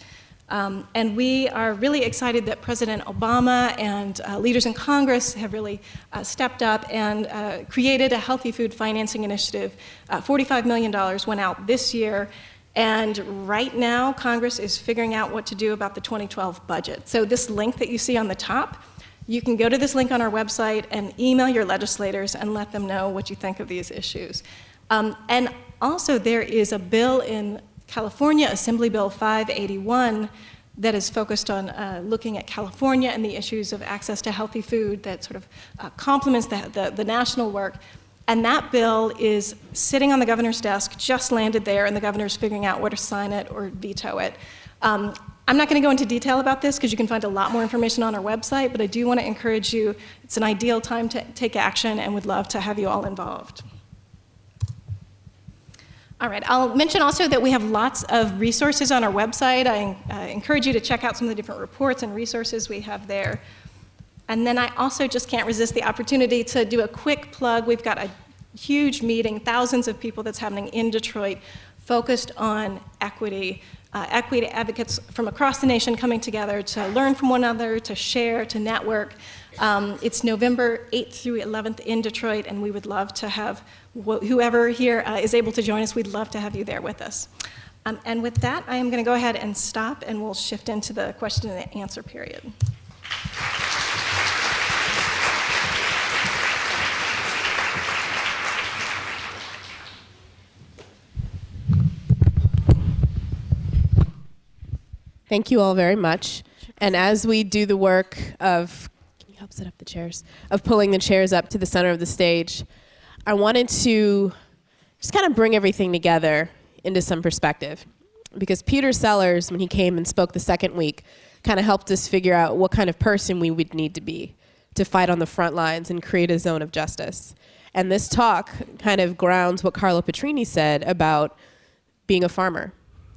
And we are really excited that President Obama and leaders in Congress have really stepped up and created a healthy food financing initiative. $45 million went out this year. And right now, Congress is figuring out what to do about the 2012 budget. So this link that you see on the top, you can go to this link on our website and email your legislators and let them know what you think of these issues. And also, there is a bill in California, Assembly Bill 581, that is focused on looking at California and the issues of access to healthy food that sort of complements the national work. And that bill is sitting on the governor's desk, just landed there, and the governor's figuring out whether to sign it or veto it. I'm not going to go into detail about this because you can find a lot more information on our website, but I do want to encourage you. It's an ideal time to take action and would love to have you all involved. All right, I'll mention also that we have lots of resources on our website. I encourage you to check out some of the different reports and resources we have there. And then I also just can't resist the opportunity to do a quick plug. We've got a huge meeting, thousands of people that's happening in Detroit, focused on equity. Equity advocates from across the nation coming together to learn from one another, to share, to network. It's November 8th through 11th in Detroit, and we would love to have whoever here is able to join us, we'd love to have you there with us. And with that, I am going to go ahead and stop, and we'll shift into the question and answer period. Thank you all very much. And as we do the work of, can you help set up the chairs, of pulling the chairs up to the center of the stage, I wanted to just kind of bring everything together into some perspective. Because Peter Sellers, when he came and spoke the second week, kind of helped us figure out what kind of person we would need to be to fight on the front lines and create a zone of justice. And this talk kind of grounds what Carlo Petrini said about being a farmer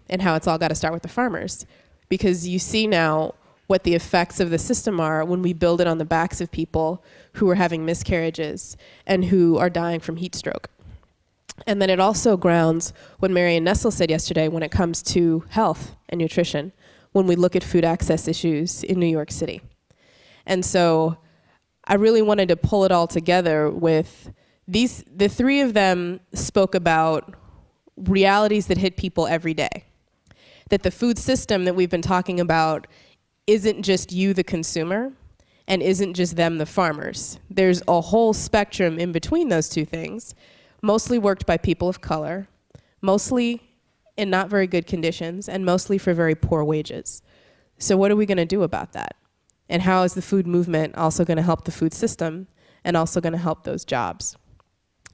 and how it's all got to start with the farmers. Because you see now what the effects of the system are when we build it on the backs of people who are having miscarriages and who are dying from heat stroke. And then it also grounds what Marion Nessel said yesterday when it comes to health and nutrition, when we look at food access issues in New York City. And so I really wanted to pull it all together with these, the three of them spoke about realities that hit people every day. That the food system that we've been talking about isn't just you, the consumer, and isn't just them, the farmers. There's a whole spectrum in between those two things, mostly worked by people of color, mostly in not very good conditions, and mostly for very poor wages. So what are we going to do about that? And how is the food movement also going to help the food system and also going to help those jobs?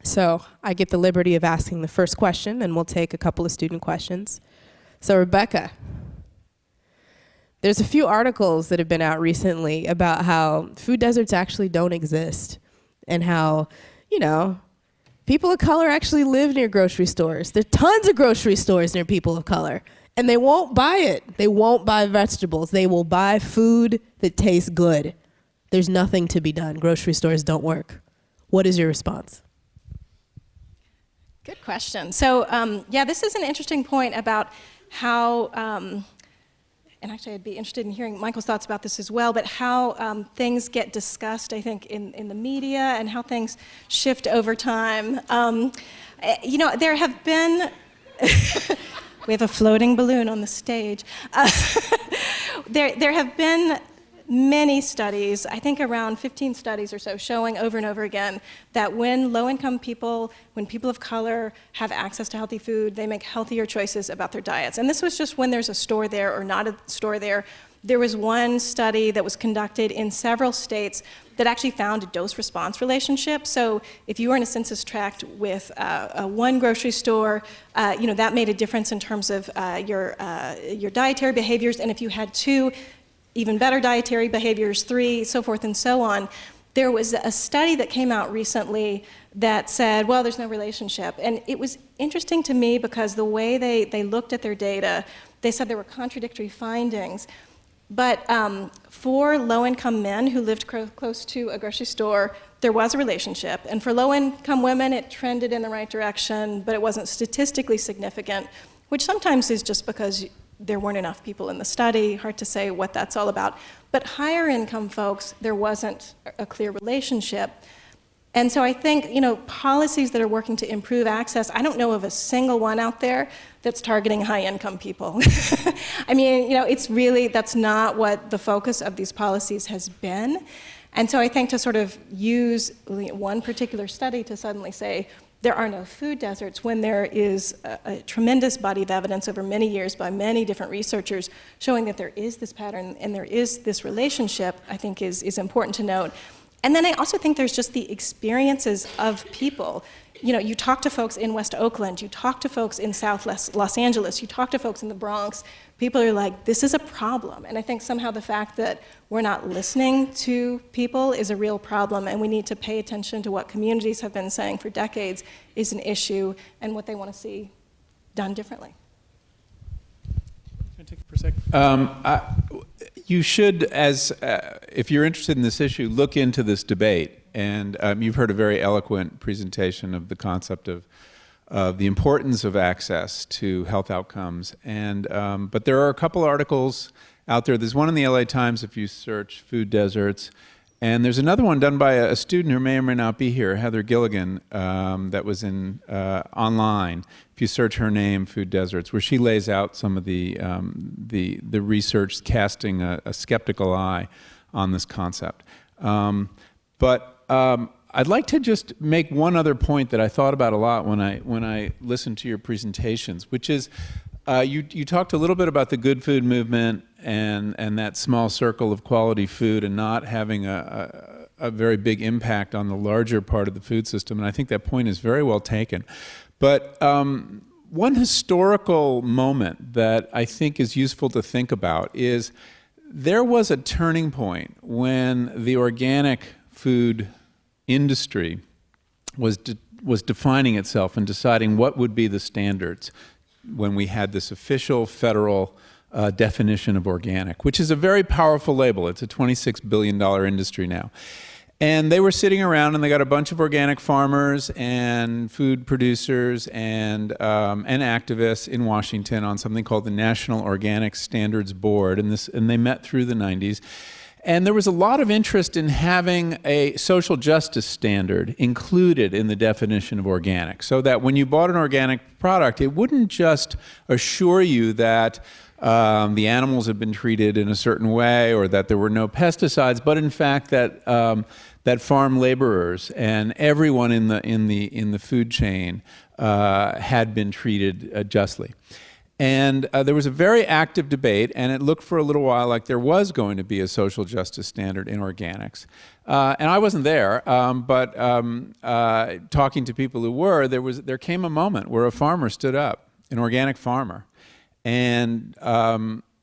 So I get the liberty of asking the first question, and we'll take a couple of student questions. So Rebecca, there's a few articles that have been out recently about how food deserts actually don't exist and how, you know, people of color actually live near grocery stores. There are tons of grocery stores near people of color, and they won't buy it. They won't buy vegetables. They will buy food that tastes good. There's nothing to be done. Grocery stores don't work. What is your response? Good question. So yeah, this is an interesting point about how and actually I'd be interested in hearing Michael's thoughts about this as well, but how things get discussed, I think, in the media and how things shift over time. You know, there have been, we have a floating balloon on the stage. There have been many studies, I think around 15 studies or so, showing over and over again that when low-income people, when people of color have access to healthy food, they make healthier choices about their diets. And this was just when there's a store there or not a store there. There was one study that was conducted in several states that actually found a dose-response relationship. So if you were in a census tract with one grocery store, you know, that made a difference in terms of your dietary behaviors. And if you had two, even better dietary behaviors, three, so forth and so on. There was a study that came out recently that said, well, there's no relationship. And it was interesting to me because the way they looked at their data, they said there were contradictory findings. But for low-income men who lived close to a grocery store, there was a relationship. And for low-income women, it trended in the right direction, but it wasn't statistically significant, which sometimes is just because there weren't enough people in the study, hard to say what that's all about. But higher income folks, there wasn't a clear relationship. And so I think, you know, policies that are working to improve access, I don't know of a single one out there that's targeting high income people. I mean, you know, it's really, that's not what the focus of these policies has been. And so I think to sort of use one particular study to suddenly say, there are no food deserts when there is a tremendous body of evidence over many years by many different researchers showing that there is this pattern and there is this relationship, I think is important to note. And then I also think there's just the experiences of people. You know, you talk to folks in West Oakland, you talk to folks in South Los Angeles, you talk to folks in the Bronx, people are like, this is a problem. And I think somehow the fact that we're not listening to people is a real problem, and we need to pay attention to what communities have been saying for decades is an issue and what they want to see done differently. Can I take it for a sec? You should, if you're interested in this issue, look into this debate. And you've heard a very eloquent presentation of the concept of the importance of access to health outcomes. And, but there are a couple articles out there. There's one in the LA Times if you search food deserts. And there's another one done by a student who may or may not be here, Heather Gilligan, that was in online. If you search her name, Food Deserts, where she lays out some of the research casting a skeptical eye on this concept. I'd like to just make one other point that I thought about a lot when I listened to your presentations, which is you talked a little bit about the good food movement and that small circle of quality food and not having a very big impact on the larger part of the food system, and I think that point is very well taken. But one historical moment that I think is useful to think about is there was a turning point when the organic food industry was defining itself and deciding what would be the standards when we had this official federal definition of organic, which is a very powerful label. It's a $26 billion industry now. And they were sitting around and they got a bunch of organic farmers and food producers and activists in Washington on something called the National Organic Standards Board, and they met through the 90s. And there was a lot of interest in having a social justice standard included in the definition of organic, so that when you bought an organic product, it wouldn't just assure you that the animals had been treated in a certain way or that there were no pesticides, but in fact that that farm laborers and everyone in the food chain had been treated justly. And there was a very active debate, and it looked for a little while like there was going to be a social justice standard in organics. And I wasn't there, but talking to people who were, there came a moment where a farmer stood up, an organic farmer, and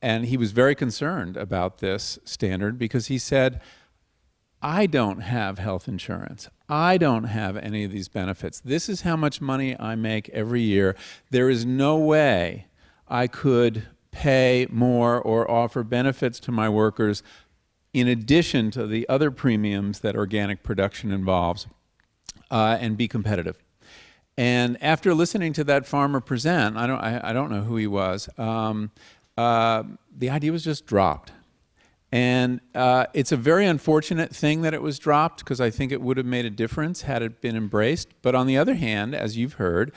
he was very concerned about this standard because he said, I don't have health insurance. I don't have any of these benefits. This is how much money I make every year. There is no way I could pay more or offer benefits to my workers in addition to the other premiums that organic production involves and be competitive. And after listening to that farmer present, I don't know who he was, the idea was just dropped. And it's a very unfortunate thing that it was dropped, because I think it would have made a difference had it been embraced. But on the other hand, as you've heard,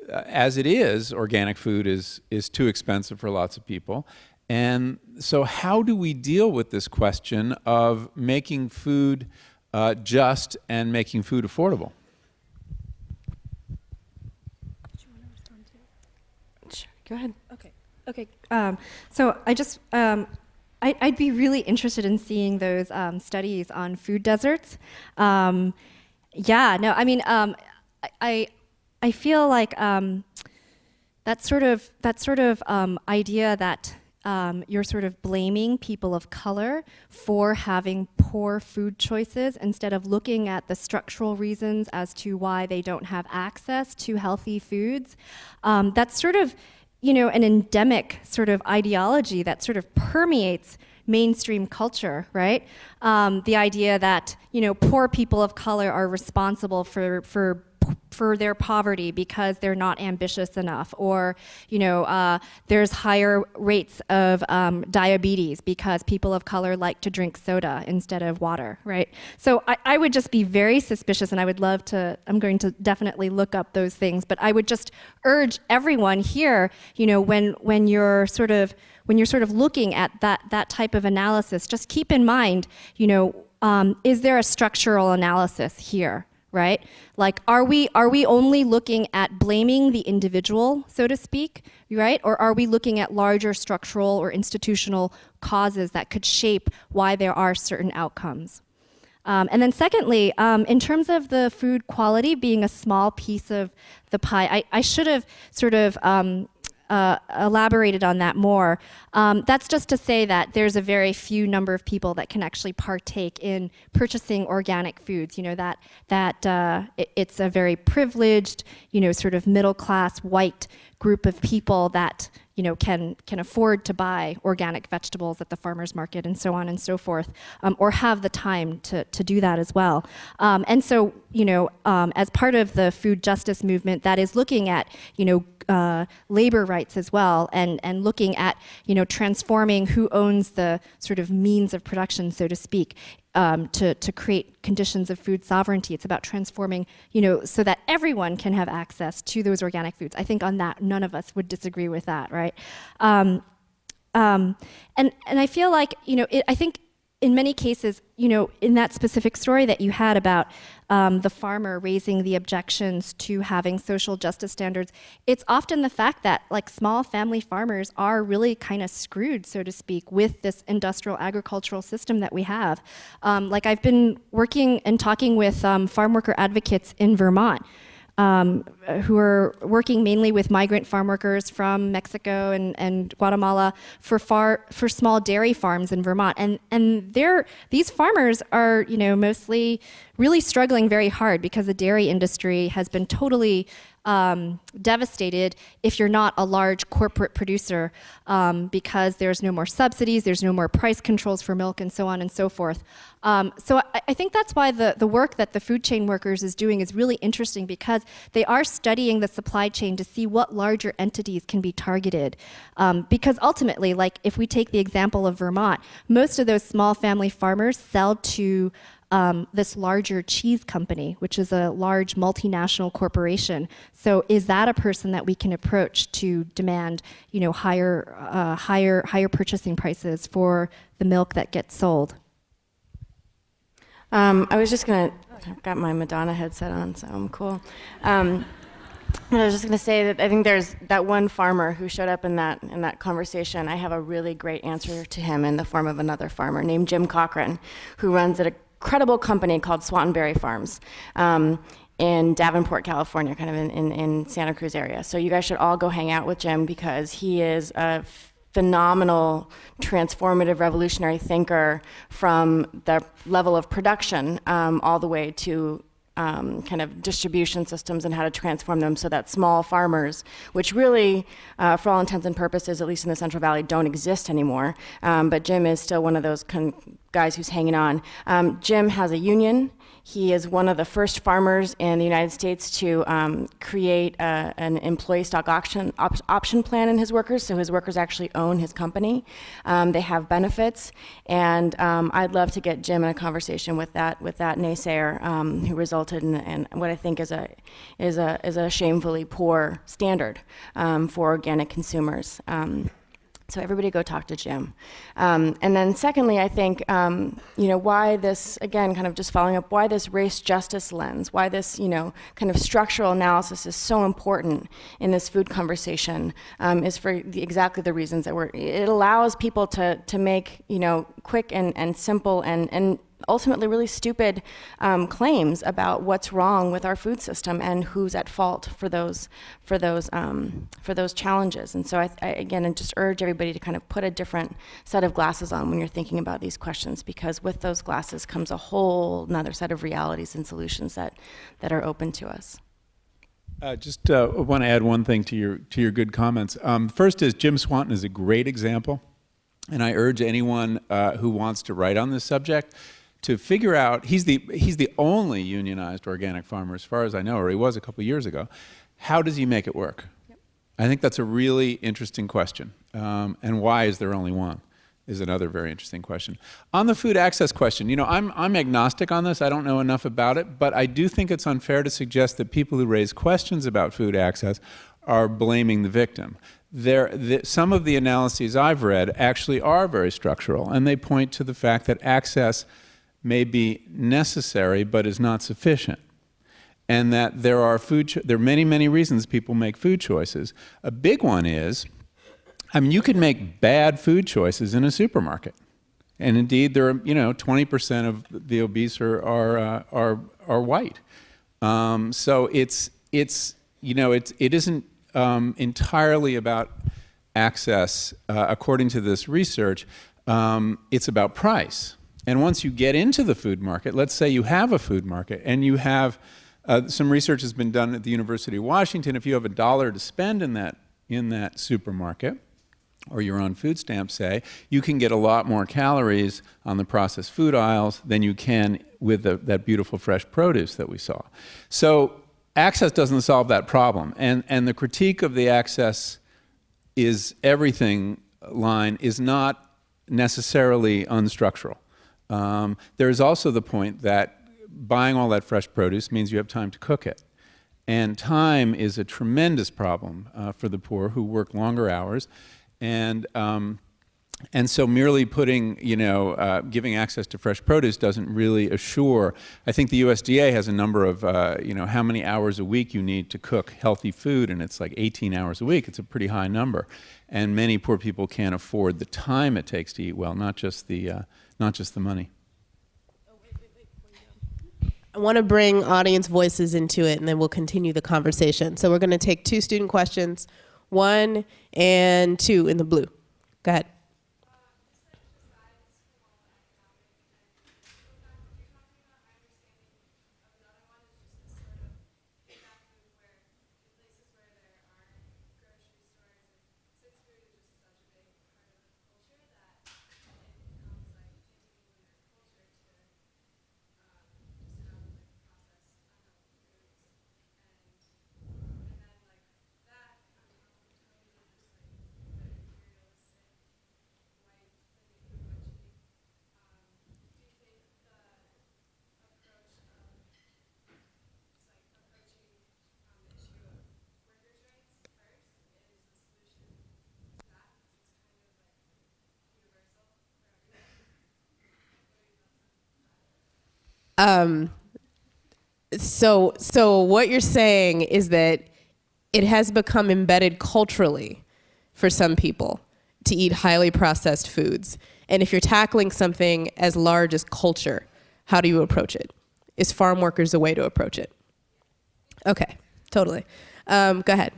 as it is, organic food is too expensive for lots of people. And so how do we deal with this question of making food just and making food affordable? Sure, go ahead. Okay. So I just, I'd be really interested in seeing those studies on food deserts. I mean, I feel like that sort of idea that you're sort of blaming people of color for having poor food choices instead of looking at the structural reasons as to why they don't have access to healthy foods. That's sort of, an endemic sort of ideology that sort of permeates mainstream culture, right? The idea that, poor people of color are responsible for their poverty because they're not ambitious enough, or there's higher rates of diabetes because people of color like to drink soda instead of water, right? So I would just be very suspicious, and I would love to, I'm going to definitely look up those things, but I would just urge everyone here, when you're sort of looking at that type of analysis, just keep in mind, is there a structural analysis here? Right? Like, are we only looking at blaming the individual, so to speak, right? Or are we looking at larger structural or institutional causes that could shape why there are certain outcomes? And then secondly, in terms of the food quality being a small piece of the pie, I should have sort of elaborated on that more. That's just to say that there's a very few number of people that can actually partake in purchasing organic foods. It's a very privileged, sort of middle-class white group of people that can afford to buy organic vegetables at the farmer's market and so on and so forth, or have the time to do that as well. And so, as part of the food justice movement that is looking at, labor rights as well, and looking at, transforming who owns the sort of means of production, so to speak, to create conditions of food sovereignty. It's about transforming, so that everyone can have access to those organic foods. I think on that, none of us would disagree with that, right? And I feel like, I think in many cases, in that specific story that you had about the farmer raising the objections to having social justice standards, it's often the fact that small family farmers are really kind of screwed, so to speak, with this industrial agricultural system that we have. I've been working and talking with farm worker advocates in Vermont, who are working mainly with migrant farm workers from Mexico and Guatemala for small dairy farms in Vermont, and these farmers are mostly really struggling very hard because the dairy industry has been totally devastated if you're not a large corporate producer, because there's no more subsidies, there's no more price controls for milk, and so on and so forth. So I think that's why the work that the food chain workers is doing is really interesting, because they are studying the supply chain to see what larger entities can be targeted. Because ultimately, if we take the example of Vermont, most of those small family farmers sell to this larger cheese company, which is a large multinational corporation. So is that a person that we can approach to demand, higher purchasing prices for the milk that gets sold? I was just I've got my Madonna headset on, so I'm cool. I was just gonna say that I think there's that one farmer who showed up in that conversation. I have a really great answer to him in the form of another farmer named Jim Cochran, who runs an incredible company called Swanberry Farms in Davenport, California, kind of in Santa Cruz area. So you guys should all go hang out with Jim, because he is a phenomenal, transformative, revolutionary thinker from the level of production all the way to kind of distribution systems and how to transform them so that small farmers, which really, for all intents and purposes, at least in the Central Valley, don't exist anymore. But Jim is still one of those guys who's hanging on. Jim has a union. He is one of the first farmers in the United States to create an employee stock option plan in his workers, so his workers actually own his company. They have benefits, and I'd love to get Jim in a conversation with that naysayer who resulted in what I think is a shamefully poor standard for organic consumers. So everybody go talk to Jim. And then secondly, I think, why this, again, kind of just following up, why this race justice lens, why this, kind of structural analysis is so important in this food conversation is for exactly the reasons that it allows people to make, quick and simple and ultimately really stupid claims about what's wrong with our food system and who's at fault for those challenges. And so I again just urge everybody to kind of put a different set of glasses on when you're thinking about these questions, because with those glasses comes a whole another set of realities and solutions that are open to us. Just want to add one thing to your good comments. First is Jim Swanton is a great example, and I urge anyone who wants to write on this subject to figure out, he's the only unionized organic farmer as far as I know, or he was a couple years ago. How does he make it work? Yep. I think that's a really interesting question. And why is there only one is another very interesting question. On the food access question, I'm agnostic on this. I don't know enough about it, but I do think it's unfair to suggest that people who raise questions about food access are blaming the victim. Some of the analyses I've read actually are very structural, and they point to the fact that access may be necessary but is not sufficient, and that there are many reasons people make food choices. A big one is, you could make bad food choices in a supermarket, and indeed there are 20% of the obese are white. So it isn't entirely about access. According to this research, it's about price. And once you get into the food market, let's say you have a food market and you have, some research has been done at the University of Washington, if you have $1 to spend in that supermarket, or you're on food stamps, say, you can get a lot more calories on the processed food aisles than you can with that beautiful fresh produce that we saw. So access doesn't solve that problem. And the critique of the access is everything line is not necessarily unstructural. There's also the point that buying all that fresh produce means you have time to cook it. And time is a tremendous problem for the poor who work longer hours. And so merely putting, giving access to fresh produce doesn't really assure. I think the USDA has a number of, how many hours a week you need to cook healthy food, and it's like 18 hours a week. It's a pretty high number. And many poor people can't afford the time it takes to eat well, not just the money. I want to bring audience voices into it, and then we'll continue the conversation. So we're going to take 2 student questions, 1 and 2 in the blue. Go ahead. So what you're saying is that it has become embedded culturally for some people to eat highly processed foods. And if you're tackling something as large as culture, how do you approach it? Is farm workers a way to approach it? Okay, totally. Go ahead.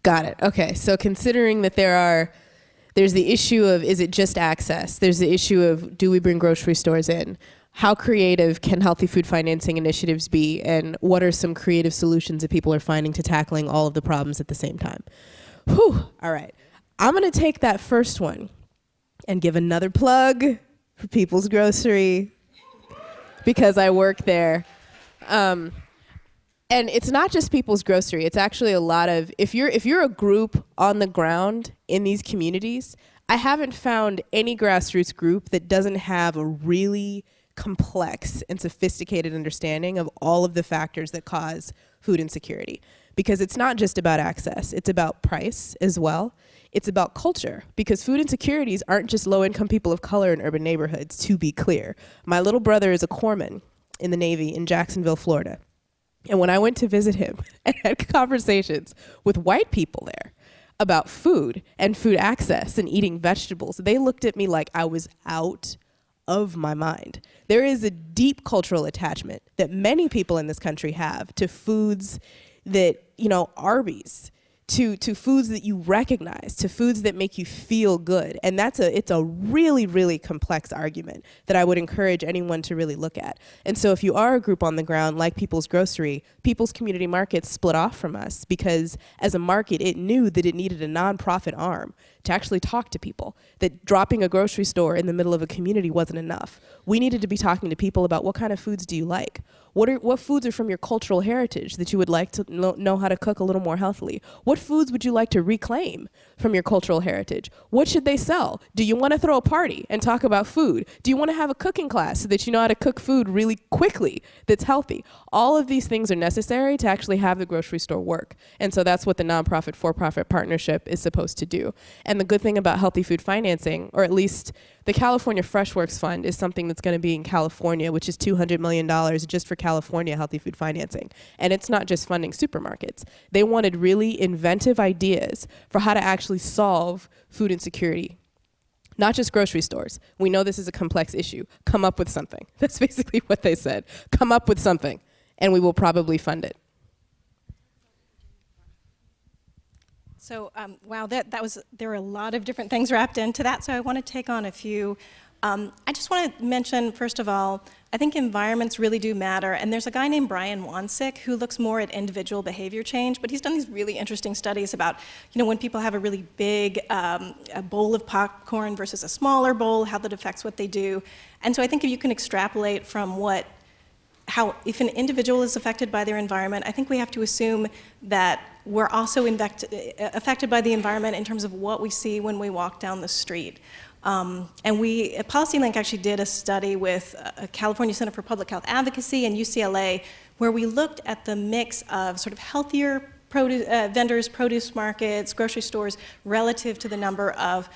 Got it. Okay. So considering that there's the issue of, is it just access? There's the issue of, do we bring grocery stores in? How creative can healthy food financing initiatives be? And what are some creative solutions that people are finding to tackling all of the problems at the same time? Whew. All right. I'm going to take that first one and give another plug for People's Grocery because I work there. And it's not just People's Grocery. It's actually a lot of, if you're a group on the ground in these communities, I haven't found any grassroots group that doesn't have a really complex and sophisticated understanding of all of the factors that cause food insecurity. Because it's not just about access, it's about price as well. It's about culture, because food insecurities aren't just low-income people of color in urban neighborhoods, to be clear. My little brother is a corpsman in the Navy in Jacksonville, Florida. And when I went to visit him and had conversations with white people there about food and food access and eating vegetables, they looked at me like I was out of my mind. There is a deep cultural attachment that many people in this country have to foods that, Arby's, to foods that you recognize, to foods that make you feel good. And it's a really, really complex argument that I would encourage anyone to really look at. And so if you are a group on the ground like People's Grocery, People's Community Markets split off from us because as a market, it knew that it needed a nonprofit arm to actually talk to people, that dropping a grocery store in the middle of a community wasn't enough. We needed to be talking to people about what kind of foods do you like? What foods are from your cultural heritage that you would like to know how to cook a little more healthily? What foods would you like to reclaim from your cultural heritage? What should they sell? Do you want to throw a party and talk about food? Do you want to have a cooking class so that you know how to cook food really quickly that's healthy? All of these things are necessary to actually have the grocery store work. And so that's what the nonprofit for-profit partnership is supposed to do. And the good thing about healthy food financing, or at least the California FreshWorks Fund, is something that's going to be in California, which is $200 million just for California healthy food financing. And it's not just funding supermarkets. They wanted really inventive ideas for how to actually solve food insecurity. Not just grocery stores. We know this is a complex issue. Come up with something. That's basically what they said. Come up with something, and we will probably fund it. So, wow, there are a lot of different things wrapped into that, so I want to take on a few. I just want to mention, first of all, I think environments really do matter, and there's a guy named Brian Wansick who looks more at individual behavior change, but he's done these really interesting studies about, when people have a really big a bowl of popcorn versus a smaller bowl, how that affects what they do. And so I think if you can extrapolate from how if an individual is affected by their environment, I think we have to assume that we're also affected by the environment in terms of what we see when we walk down the street. And Pallestine Link actually did a study with California Center for Public Health Advocacy and UCLA, where we looked at the mix of sort of healthier vendors, produce markets, grocery stores, relative to the number of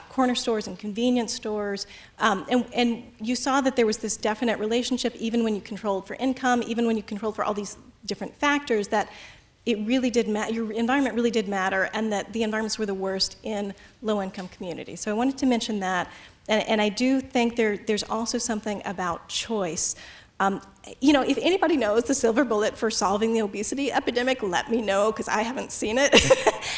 corner stores and convenience stores. And you saw that there was this definite relationship, even when you controlled for income, even when you controlled for all these different factors, that it really did matter, your environment really did matter, and that the environments were the worst in low-income communities. So I wanted to mention that. And I do think there's also something about choice. If anybody knows the silver bullet for solving the obesity epidemic, let me know, because I haven't seen it.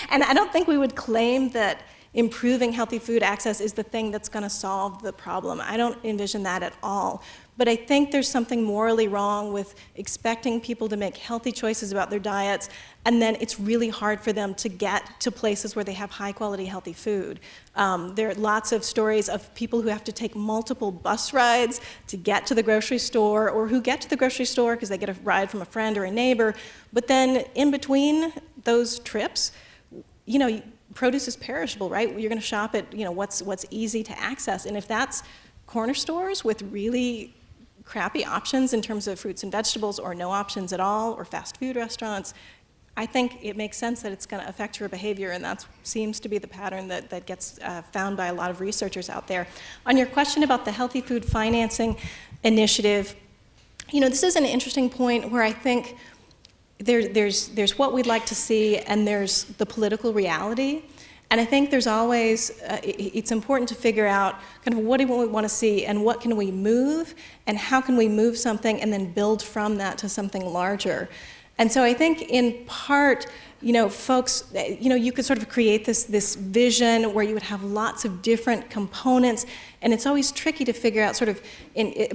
And I don't think we would claim that improving healthy food access is the thing that's going to solve the problem. I don't envision that at all. But I think there's something morally wrong with expecting people to make healthy choices about their diets, and then it's really hard for them to get to places where they have high-quality, healthy food. There are lots of stories of people who have to take multiple bus rides to get to the grocery store, or who get to the grocery store because they get a ride from a friend or a neighbor, but then in between those trips, produce is perishable, right? You're going to shop at what's easy to access, and if that's corner stores with really crappy options in terms of fruits and vegetables, or no options at all, or fast food restaurants, I think it makes sense that it's going to affect your behavior, and that seems to be the pattern that gets found by a lot of researchers out there. On your question about the Healthy Food Financing Initiative, this is an interesting point where I think there's what we'd like to see, and there's the political reality. And I think there's always, it's important to figure out kind of what do we want to see, and what can we move, and how can we move something and then build from that to something larger. And so I think in part, folks, you could sort of create this vision where you would have lots of different components, and it's always tricky to figure out sort of,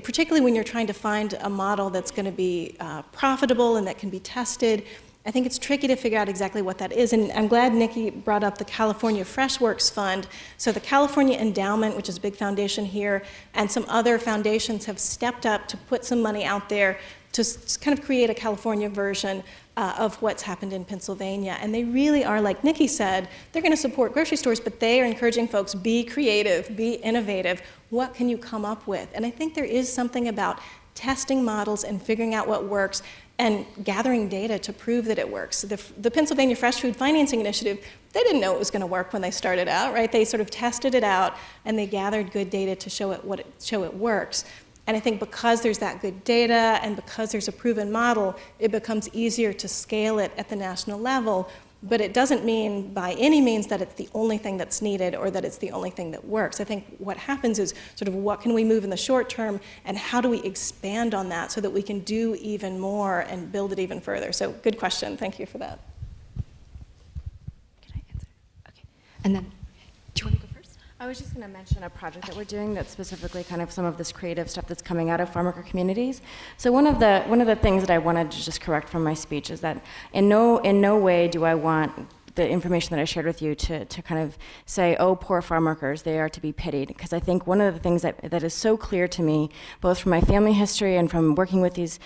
particularly when you're trying to find a model that's going to be profitable and that can be tested. I think it's tricky to figure out exactly what that is, and I'm glad Nikki brought up the California FreshWorks Fund. So the California Endowment, which is a big foundation here, and some other foundations have stepped up to put some money out there to kind of create a California version of what's happened in Pennsylvania. And they really are, like Nikki said, they're going to support grocery stores, but they are encouraging folks, be creative, be innovative. What can you come up with? And I think there is something about testing models and figuring out what works and gathering data to prove that it works. The Pennsylvania Fresh Food Financing Initiative, they didn't know it was going to work when they started out, right? They sort of tested it out, and they gathered good data to show it works. And I think because there's that good data and because there's a proven model, it becomes easier to scale it at the national level. But it doesn't mean by any means that it's the only thing that's needed or that it's the only thing that works. I think what happens is sort of what can we move in the short term and how do we expand on that so that we can do even more and build it even further. So good question. Thank you for that. Can I answer? Okay. And then, do you want to go first? I was just going to mention a project that we're doing that's specifically kind of some of this creative stuff that's coming out of farm worker communities. So one of the things that I wanted to just correct from my speech is that in no way do I want the information that I shared with you to kind of say, oh, poor farm workers, they are to be pitied. Because I think one of the things that is so clear to me, both from my family history and from working with these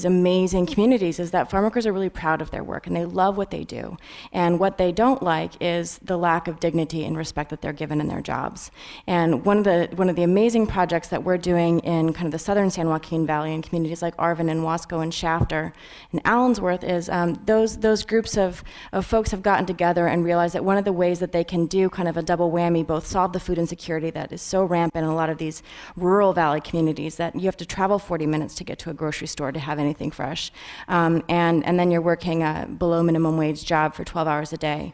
amazing communities, is that farm workers are really proud of their work and they love what they do. And what they don't like is the lack of dignity and respect that they're given in their jobs. And one of the amazing projects that we're doing in kind of the southern San Joaquin Valley in communities like Arvin and Wasco and Shafter and Allensworth is those groups of folks have gotten together and realized that one of the ways that they can do kind of a double whammy, both solve the food insecurity that is so rampant in a lot of these rural valley communities that you have to travel 40 minutes to get to a grocery store to have anything fresh, and then you're working a below minimum wage job for 12 hours a day,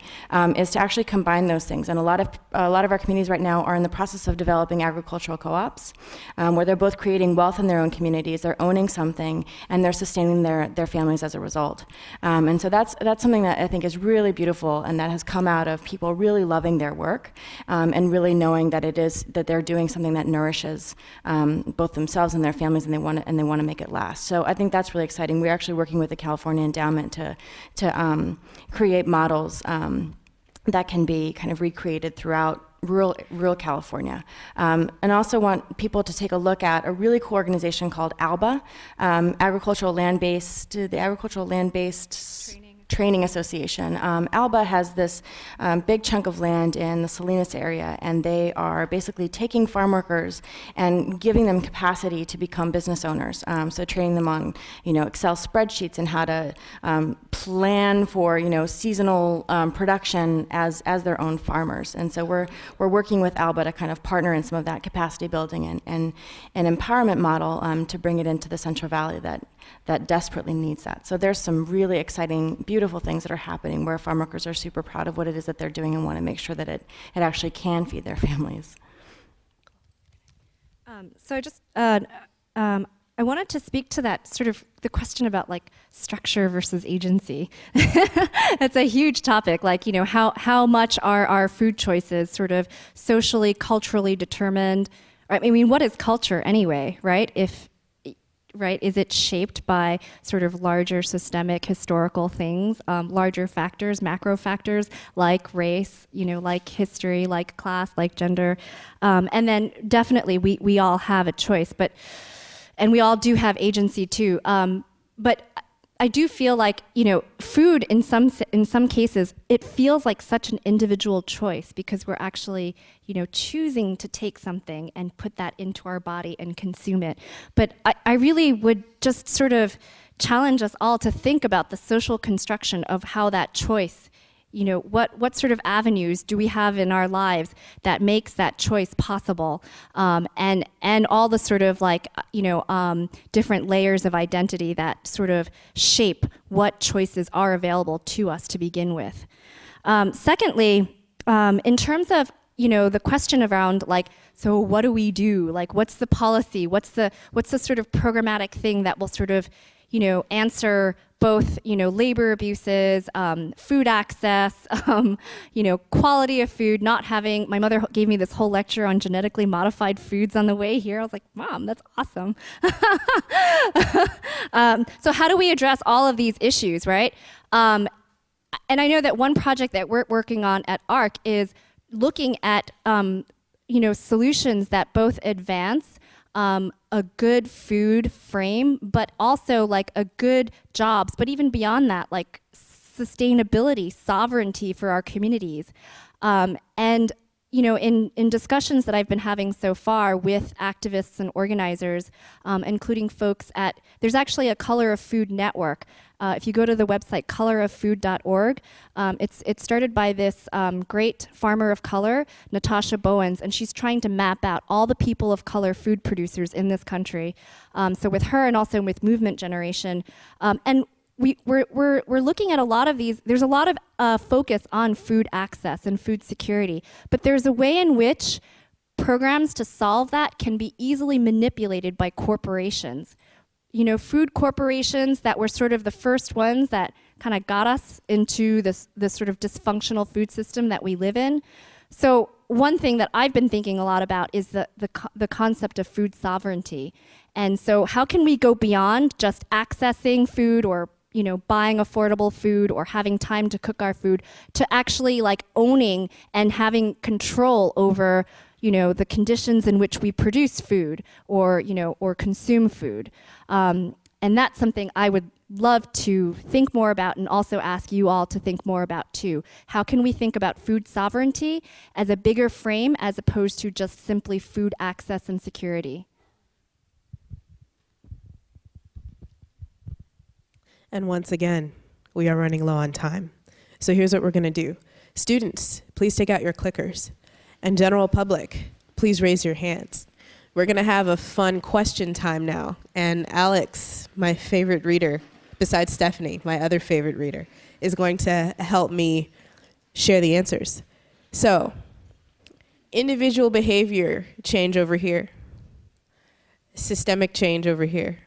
is to actually combine those things. And a lot of our communities right now are in the process of developing agricultural co-ops, where they're both creating wealth in their own communities, they're owning something, and they're sustaining their families as a result. And so that's something that I think is really beautiful and that has come out of people really loving their work and really knowing that that they're doing something that nourishes both themselves and their families, and they want to make it last. So I think that's really exciting. We're actually working with the California Endowment to create models that can be kind of recreated throughout rural California. And also want people to take a look at a really cool organization called ALBA, the Agricultural Land-Based Training Association. ALBA has this big chunk of land in the Salinas area, and they are basically taking farm workers and giving them capacity to become business owners. So training them on, Excel spreadsheets and how to plan for, seasonal production as their own farmers. And so we're working with ALBA to kind of partner in some of that capacity building and an empowerment model to bring it into the Central Valley that desperately needs that. So there's some really exciting, beautiful things that are happening where farm workers are super proud of what it is that they're doing and want to make sure that it actually can feed their families. So just, I wanted to speak to that sort of the question about like structure versus agency. That's a huge topic. Like, how much are our food choices sort of socially, culturally determined? I mean, what is culture anyway, right? Is it shaped by sort of larger systemic historical things, larger factors, macro factors like race, like history, like class, like gender? And then definitely we all have a choice, and we all do have agency too. But I do feel like, food in some cases, it feels like such an individual choice because we're actually, choosing to take something and put that into our body and consume it. But I really would just sort of challenge us all to think about the social construction of how that choice, what sort of avenues do we have in our lives that makes that choice possible, and all the sort of like, different layers of identity that sort of shape what choices are available to us to begin with. Secondly, in terms of, the question around like, so what do we do? Like, what's the policy? What's the sort of programmatic thing that will sort of, answer both, labor abuses, food access, quality of food, not having, my mother gave me this whole lecture on genetically modified foods on the way here. I was like, Mom, that's awesome. So how do we address all of these issues, right? And I know that one project that we're working on at ARC is looking at, solutions that both advance a good food frame, but also like a good jobs, but even beyond that, like sustainability, sovereignty for our communities. And in discussions that I've been having so far with activists and organizers, including folks at, there's actually a Color of Food network. If you go to the website colorofffood.org, it's started by this great farmer of color, Natasha Bowens, and she's trying to map out all the people of color food producers in this country. So with her and also with Movement Generation, and we're looking at a lot of these. There's a lot of focus on food access and food security, but there's a way in which programs to solve that can be easily manipulated by corporations. Food corporations that were sort of the first ones that kind of got us into this sort of dysfunctional food system that we live in. So one thing that I've been thinking a lot about is the concept of food sovereignty. And so how can we go beyond just accessing food or buying affordable food or having time to cook our food to actually like owning and having control over the conditions in which we produce food or consume food. And that's something I would love to think more about and also ask you all to think more about too. How can we think about food sovereignty as a bigger frame as opposed to just simply food access and security? And once again, we are running low on time. So here's what we're going to do. Students, please take out your clickers. And general public, please raise your hands. We're going to have a fun question time now. And Alex, my favorite reader, besides Stephanie, my other favorite reader, is going to help me share the answers. So, individual behavior change over here. Systemic change over here.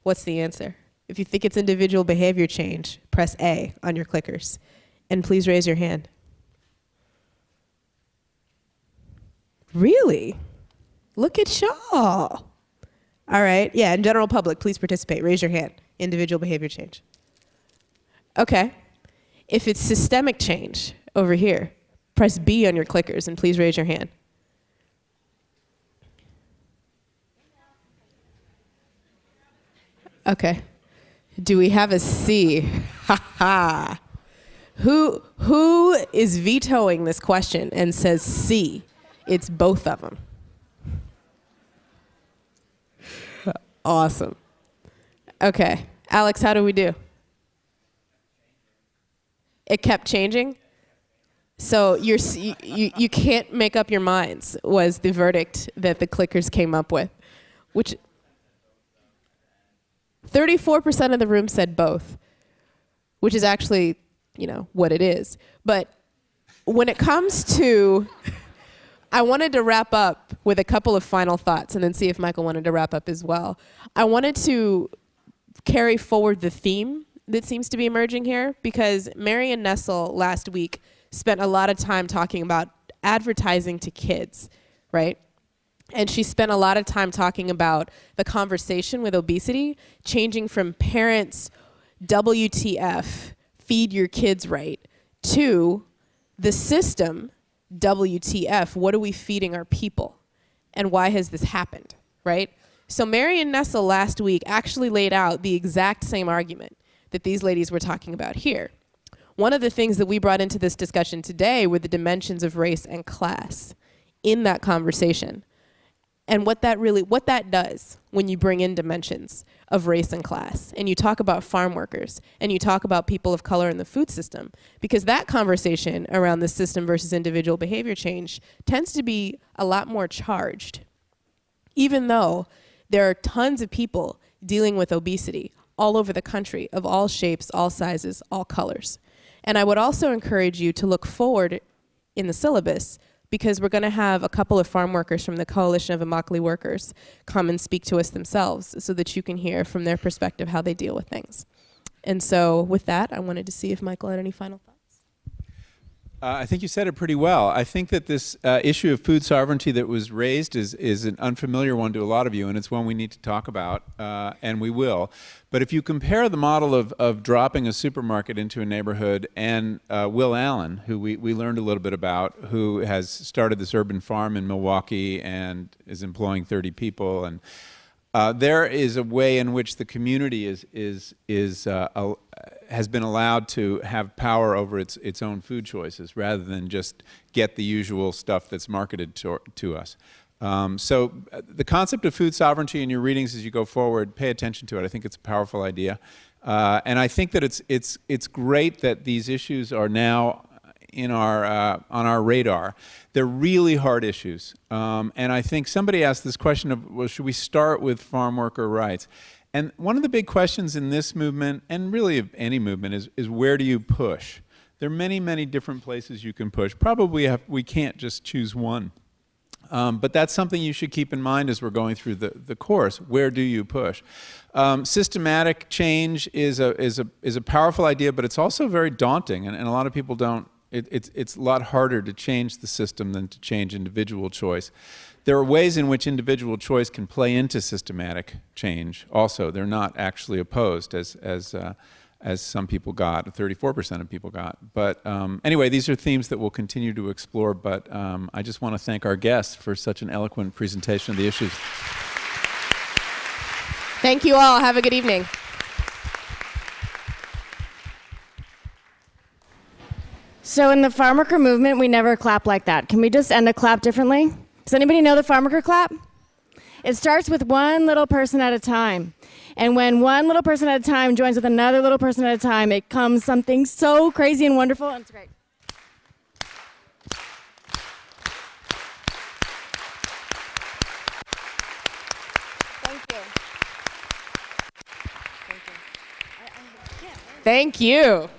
What's the answer? If you think it's individual behavior change, press A on your clickers. And please raise your hand. Really? Look at y'all. All right, yeah, and general public, please participate. Raise your hand. Individual behavior change. Okay. If it's systemic change over here, press B on your clickers and please raise your hand. Okay. Do we have a C? Ha ha. Who is vetoing this question and says C? It's both of them. Awesome. Okay. Alex, how do we do? It kept changing? So you can't make up your minds was the verdict that the clickers came up with, which 34% of the room said both, which is actually, what it is. But when it comes to, I wanted to wrap up with a couple of final thoughts and then see if Michael wanted to wrap up as well. I wanted to carry forward the theme that seems to be emerging here because Marion Nestle last week spent a lot of time talking about advertising to kids, right? And she spent a lot of time talking about the conversation with obesity, changing from parents, WTF, feed your kids right, to the system, WTF, what are we feeding our people? And why has this happened, right? So Marion Nestle last week actually laid out the exact same argument that these ladies were talking about here. One of the things that we brought into this discussion today were the dimensions of race and class in that conversation. And what that does when you bring in dimensions of race and class, and you talk about farm workers, and you talk about people of color in the food system, because that conversation around the system versus individual behavior change tends to be a lot more charged, even though there are tons of people dealing with obesity all over the country of all shapes, all sizes, all colors. And I would also encourage you to look forward in the syllabus because we're going to have a couple of farm workers from the Coalition of Immokalee Workers come and speak to us themselves so that you can hear from their perspective how they deal with things. And so with that, I wanted to see if Michael had any final thoughts. I think you said it pretty well. I think that this issue of food sovereignty that was raised is an unfamiliar one to a lot of you, and it's one we need to talk about, and we will. But if you compare the model of dropping a supermarket into a neighborhood and Will Allen, who we learned a little bit about, who has started this urban farm in Milwaukee and is employing 30 people, and there is a way in which the community has been allowed to have power over its own food choices rather than just get the usual stuff that's marketed to us. So the concept of food sovereignty in your readings as you go forward, pay attention to it. I think it's a powerful idea. And I think that it's great that these issues are now on our radar. They're really hard issues. And I think somebody asked this question of, well, should we start with farm worker rights? And one of the big questions in this movement, and really of any movement, is where do you push? There are many, many different places you can push. Probably we can't just choose one. But that's something you should keep in mind as we're going through the course. Where do you push? Systematic change is a powerful idea, but it's also very daunting, and a lot of people don't. It's a lot harder to change the system than to change individual choice. There are ways in which individual choice can play into systematic change also. They're not actually opposed as some people got, 34% of people got. But anyway, these are themes that we'll continue to explore, but I just want to thank our guests for such an eloquent presentation of the issues. Thank you all. Have a good evening. So in the farm worker movement, we never clap like that. Can we just end a clap differently? Does anybody know the farm worker clap? It starts with one little person at a time. And when one little person at a time joins with another little person at a time, it comes something so crazy and wonderful, and it's great. Thank you. Thank you.